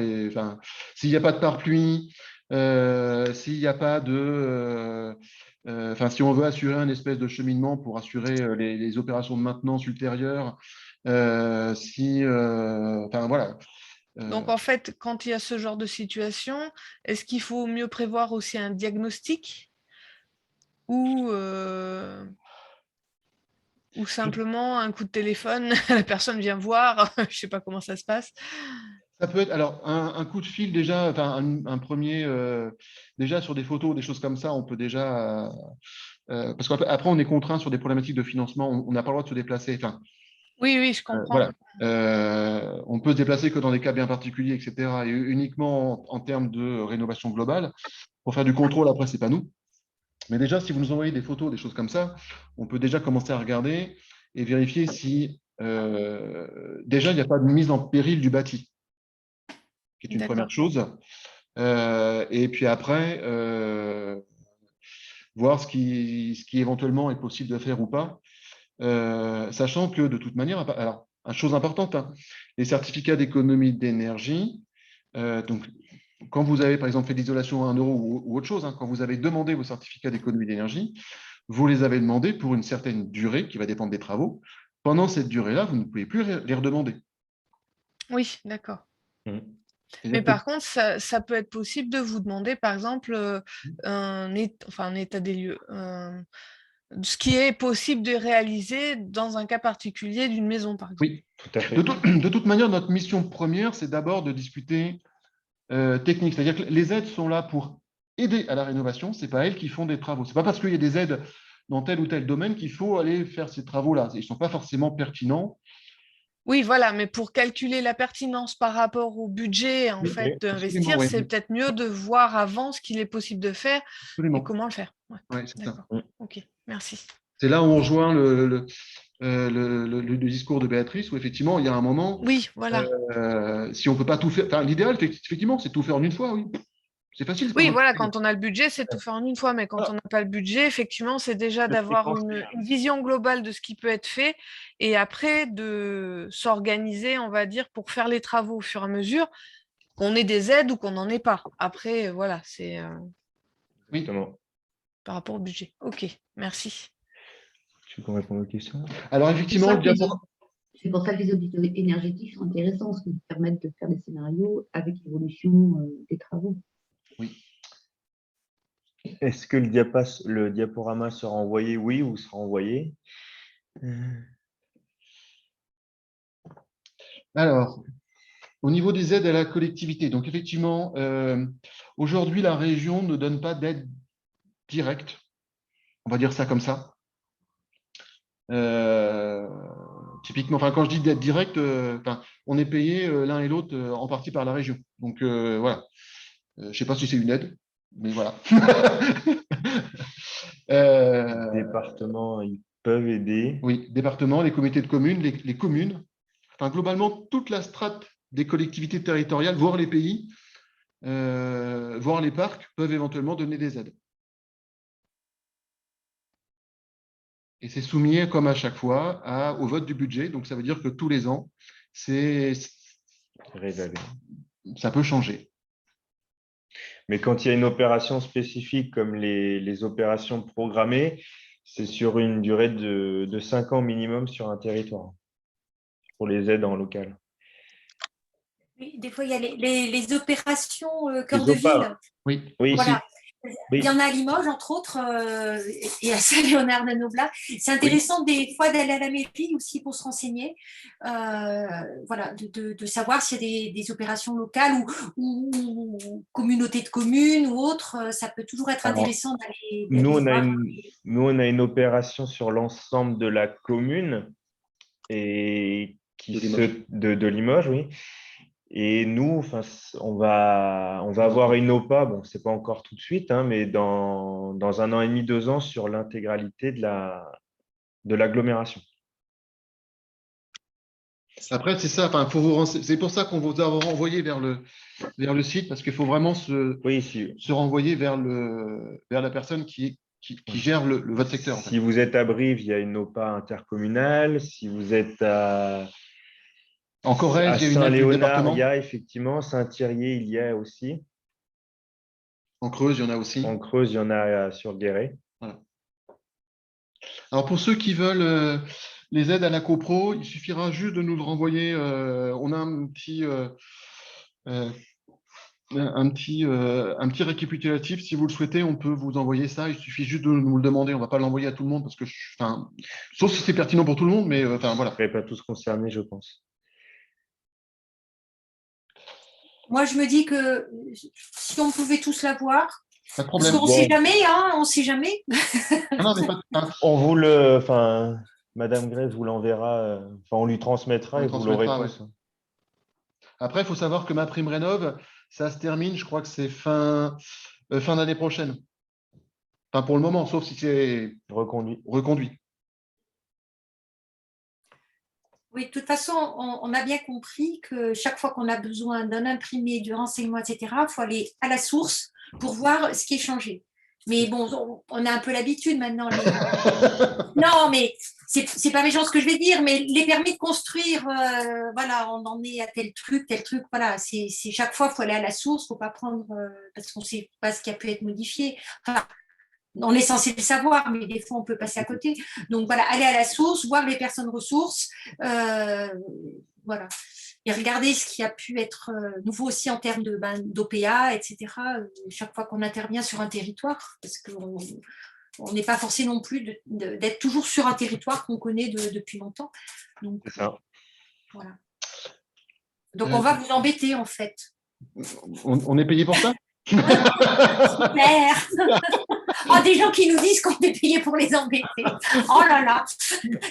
s'il n'y a pas de pare-pluie, s'il n'y a pas de... si on veut assurer un espèce de cheminement pour assurer les opérations de maintenance ultérieures, voilà. Donc, en fait, quand il y a ce genre de situation, est-ce qu'il faut mieux prévoir aussi un diagnostic ou simplement un coup de téléphone, la personne vient voir, je ne sais pas comment ça se passe. Ça peut être, alors, un coup de fil déjà, un premier, déjà sur des photos, des choses comme ça, on peut déjà... parce qu'après, on est contraint sur des problématiques de financement, on n'a pas le droit de se déplacer. Oui, je comprends. Voilà. On peut se déplacer que dans des cas bien particuliers, etc. Et uniquement en termes de rénovation globale. Pour faire du contrôle, après, ce n'est pas nous. Mais déjà, si vous nous envoyez des photos, des choses comme ça, on peut déjà commencer à regarder et vérifier si déjà, il n'y a pas de mise en péril du bâti, qui est une première chose. Et puis après, voir ce qui éventuellement est possible de faire ou pas. Sachant que de toute manière, alors, une chose importante, hein, les certificats d'économie d'énergie, donc quand vous avez par exemple fait l'isolation à 1 euro ou autre chose, hein, quand vous avez demandé vos certificats d'économie d'énergie, vous les avez demandés pour une certaine durée qui va dépendre des travaux. Pendant cette durée-là, vous ne pouvez plus les redemander. Oui, d'accord. Mais par contre, ça peut être possible de vous demander, par exemple, un état des lieux. Ce qui est possible de réaliser dans un cas particulier d'une maison, par exemple. Oui, tout à fait. De toute manière, notre mission première, c'est d'abord de discuter technique. C'est-à-dire que les aides sont là pour aider à la rénovation, ce n'est pas elles qui font des travaux. Ce n'est pas parce qu'il y a des aides dans tel ou tel domaine qu'il faut aller faire ces travaux-là. Ils ne sont pas forcément pertinents. Oui, voilà, mais pour calculer la pertinence par rapport au budget en fait, d'investir, c'est peut-être mieux de voir avant ce qu'il est possible de faire et comment le faire. Ouais, c'est ça. Ok, merci. C'est là où on rejoint le discours de Béatrice, où effectivement, il y a un moment… Oui, voilà. Si on ne peut pas tout faire… L'idéal, effectivement, c'est de tout faire en une fois, oui. C'est facile. Oui, voilà, quand on a le budget, c'est de tout faire en une fois, mais quand on n'a pas le budget, effectivement, c'est déjà d'avoir une vision globale de ce qui peut être fait et après de s'organiser, on va dire, pour faire les travaux au fur et à mesure, qu'on ait des aides ou qu'on n'en ait pas. Après, voilà, c'est oui. Par rapport au budget. Ok, merci. Tu veux qu'on réponde aux questions? Alors, effectivement, c'est pour ça que les audits énergétiques sont intéressants, parce qu'ils permettent de faire des scénarios avec l'évolution des travaux. Oui. Est-ce que le diaporama sera envoyé, oui, ou sera envoyé? Alors, au niveau des aides à la collectivité, donc effectivement, aujourd'hui, la région ne donne pas d'aide directe On va dire ça comme ça. Typiquement, quand je dis d'aide directe, on est payé l'un et l'autre en partie par la région. Donc voilà. Je ne sais pas si c'est une aide, mais voilà. Les départements, ils peuvent aider. Oui, départements, les comités de communes, les communes. Globalement, toute la strate des collectivités territoriales, voire les pays, voire les parcs, peuvent éventuellement donner des aides. Et c'est soumis, comme à chaque fois, au vote du budget. Donc, ça veut dire que tous les ans, ça peut changer. Mais quand il y a une opération spécifique comme les opérations programmées, c'est sur une durée de 5 ans minimum sur un territoire pour les aides en local. Oui, des fois, il y a les opérations cœur de ville. Oui, voilà. Oui. Il y en a à Limoges, entre autres, et à Saint-Léonard-de-Noblat. C'est intéressant des fois d'aller à la mairie aussi pour se renseigner, voilà, de savoir s'il y a des opérations locales ou communautés de communes ou autres. Ça peut toujours être intéressant d'aller voir. Nous, on a une opération sur l'ensemble de la commune et de Limoges, oui. Et nous, on va avoir une OPA, bon, ce n'est pas encore tout de suite, hein, mais dans 1 an et demi, 2 ans, sur l'intégralité de l'agglomération. Après, c'est ça, c'est pour ça qu'on vous a renvoyé vers le site, parce qu'il faut vraiment se renvoyer vers la personne qui gère votre secteur. Si vous êtes à Brive, il y a une OPA intercommunale. Si vous êtes en Corrèze, il y a une Saint-Léonard, il y a effectivement. Saint-Thirier, il y a aussi. En Creuse, il y en a aussi. En Creuse, il y en a sur Guéret. Voilà. Alors, pour ceux qui veulent les aides à la copro, il suffira juste de nous le renvoyer. On a un petit récapitulatif. Si vous le souhaitez, on peut vous envoyer ça. Il suffit juste de nous le demander. On ne va pas l'envoyer à tout le monde, parce que, sauf si c'est pertinent pour tout le monde, mais voilà. Vous ne serez pas tous concernés, je pense. Moi, je me dis que si on pouvait tous l'avoir, pas de problème. Parce qu'on ne sait jamais, hein, on ne sait jamais. Non, mais pas... On vous Madame Grèce vous l'enverra, on lui transmettra et vous l'aurez tous. Ouais. Après, il faut savoir que ma prime rénov', ça se termine, je crois que c'est fin d'année prochaine. Pour le moment, sauf si c'est reconduit. Oui, de toute façon, on a bien compris que chaque fois qu'on a besoin d'un imprimé, du renseignement, etc., il faut aller à la source pour voir ce qui est changé. Mais bon, on a un peu l'habitude maintenant. Non, mais c'est pas méchant ce que je vais dire, mais les permis de construire, voilà, on en est à tel truc, voilà. C'est chaque fois, il faut aller à la source, il ne faut pas prendre, parce qu'on ne sait pas ce qui a pu être modifié. Enfin, on est censé le savoir, mais des fois, on peut passer à côté. Donc, voilà, aller à la source, voir les personnes ressources, voilà. Et regarder ce qui a pu être nouveau aussi en termes d'OPA, etc. Chaque fois qu'on intervient sur un territoire, parce qu'on n'est pas forcé non plus d'être toujours sur un territoire qu'on connaît depuis longtemps. Donc, c'est ça. Voilà. Donc, on va vous embêter, en fait. On est payé pour ça? Super. Oh, des gens qui nous disent qu'on est payé pour les embêter. Oh là là,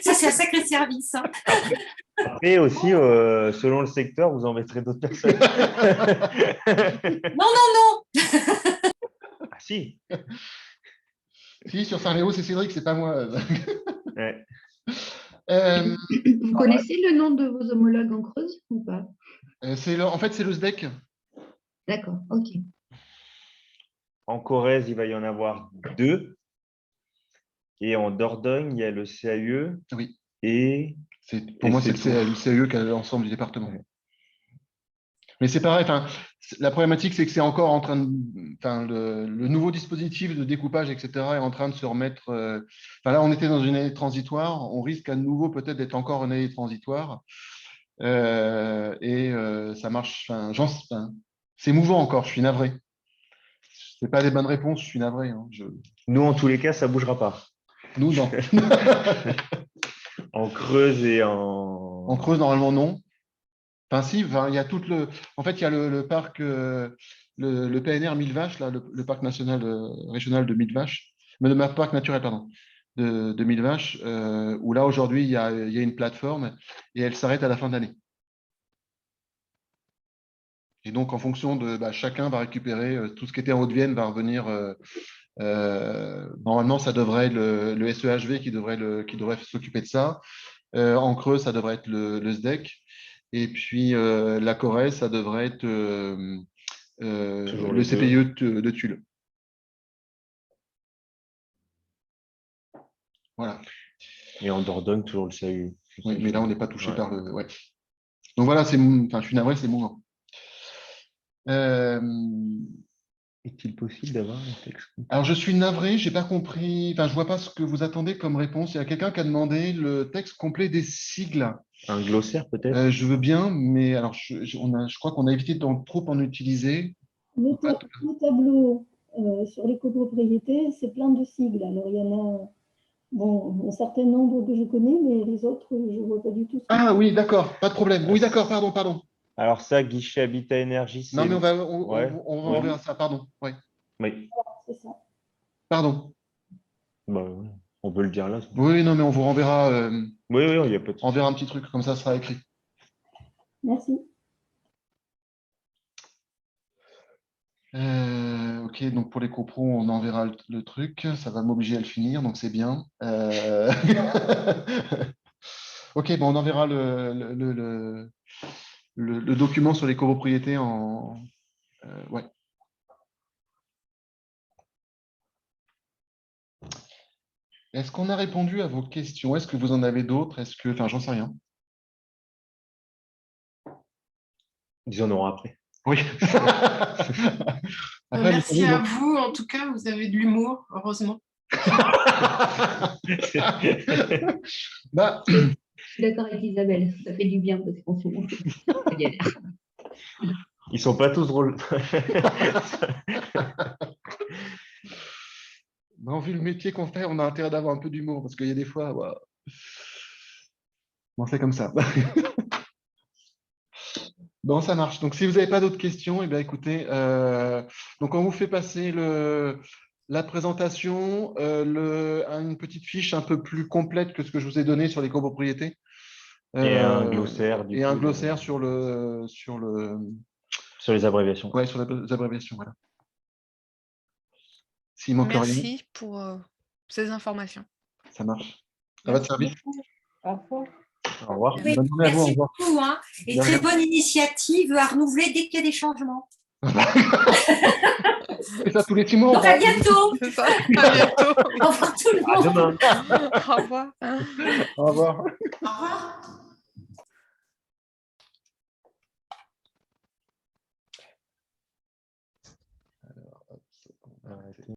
ça c'est un sacré service. Hein. Après aussi, selon le secteur, vous embêterez d'autres personnes. Non. Ah si. Si, sur Saint-Léo, c'est Cédric, c'est pas moi. Ouais. Vous connaissez le nom de vos homologues en Creuse ou pas? En fait, c'est le SDEC. D'accord, ok. En Corrèze, il va y en avoir 2. Et en Dordogne, il y a le CAE. Oui. Et pour moi, c'est le CAE qui a l'ensemble du département. Ouais. Mais c'est pareil, la problématique, c'est que c'est encore en train de... le nouveau dispositif de découpage, etc., est en train de se remettre... là, on était dans une année transitoire. On risque à nouveau peut-être d'être encore une année transitoire. Ça marche... c'est mouvant encore, je suis navré. Ce n'est pas des bonnes réponses, je suis navré. Hein. Nous, en tous les cas, ça ne bougera pas. Nous, non. En Creuse et en... En Creuse, normalement, non. Enfin, si, il y a tout le... En fait, il y a le parc, le PNR Mille Vaches, là, le parc national régional de Mille Vaches. ma parc naturel, pardon, de 1000 vaches, où là, aujourd'hui, il y a une plateforme et elle s'arrête à la fin de l'année. Et donc, en fonction de chacun va récupérer tout ce qui était en Haute-Vienne, va revenir. Normalement, ça devrait être le SEHV qui devrait s'occuper de ça. En Creux, ça devrait être le SDEC. Et puis, la Corrèze, ça devrait être le CPIE de Tulle. Voilà. Et en Dordogne, toujours le SAU. Oui, mais là, on n'est pas touché par le. Ouais. Donc voilà, je suis navré, c'est mouvant. Est-il possible d'avoir un texte? Alors, je suis navré, je n'ai pas compris, je ne vois pas ce que vous attendez comme réponse. Il y a quelqu'un qui a demandé le texte complet des sigles. Un glossaire, peut-être? Je veux bien, mais alors, je crois qu'on a évité de trop en utiliser. Le tableau sur les copropriétés, c'est plein de sigles. Alors, il y en a un certain nombre que je connais, mais les autres, je ne vois pas du tout. Ah oui, d'accord, pas de problème. Oui, d'accord, pardon. Alors ça, guichet Habitat Énergie, c'est... Non, mais on va revenir à ça, pardon. Ouais. Oui. C'est ça. Pardon. On peut le dire là. Oui, non, mais on vous renverra. Oui, il y a peut-être. On verra un petit truc, comme ça sera écrit. Merci. Ok, donc pour les copros, on enverra le truc. Ça va m'obliger à le finir, donc c'est bien. Ok, on enverra le document sur les copropriétés en... ouais. Est-ce qu'on a répondu à vos questions? Est-ce que vous en avez d'autres? J'en sais rien. Ils en auront après. Oui. Merci à vous. En tout cas, vous avez de l'humour, heureusement. Je suis d'accord avec Isabelle, ça fait du bien parce qu'on se montre. Ils sont pas tous drôles. Vu le métier qu'on fait, on a intérêt d'avoir un peu d'humour parce qu'il y a des fois, on fait comme ça. Bon, ça marche. Donc, si vous n'avez pas d'autres questions, écoutez, donc on vous fait passer la présentation, une petite fiche un peu plus complète que ce que je vous ai donné sur les copropriétés. Et un glossaire. Un glossaire sur les abréviations. Oui, sur les abréviations, voilà. S'il manque rien. Merci pour ces informations. Ça marche. À votre service. Au revoir. Au revoir. Oui, Bonne journée à vous. Au merci revoir. beaucoup. Et très bonne initiative à renouveler dès qu'il y a des changements. C'est ça tous les 6 mois. Donc à bientôt. C'est ça. À bientôt. Au revoir tout le monde. À demain. Au revoir. Au revoir. Au revoir.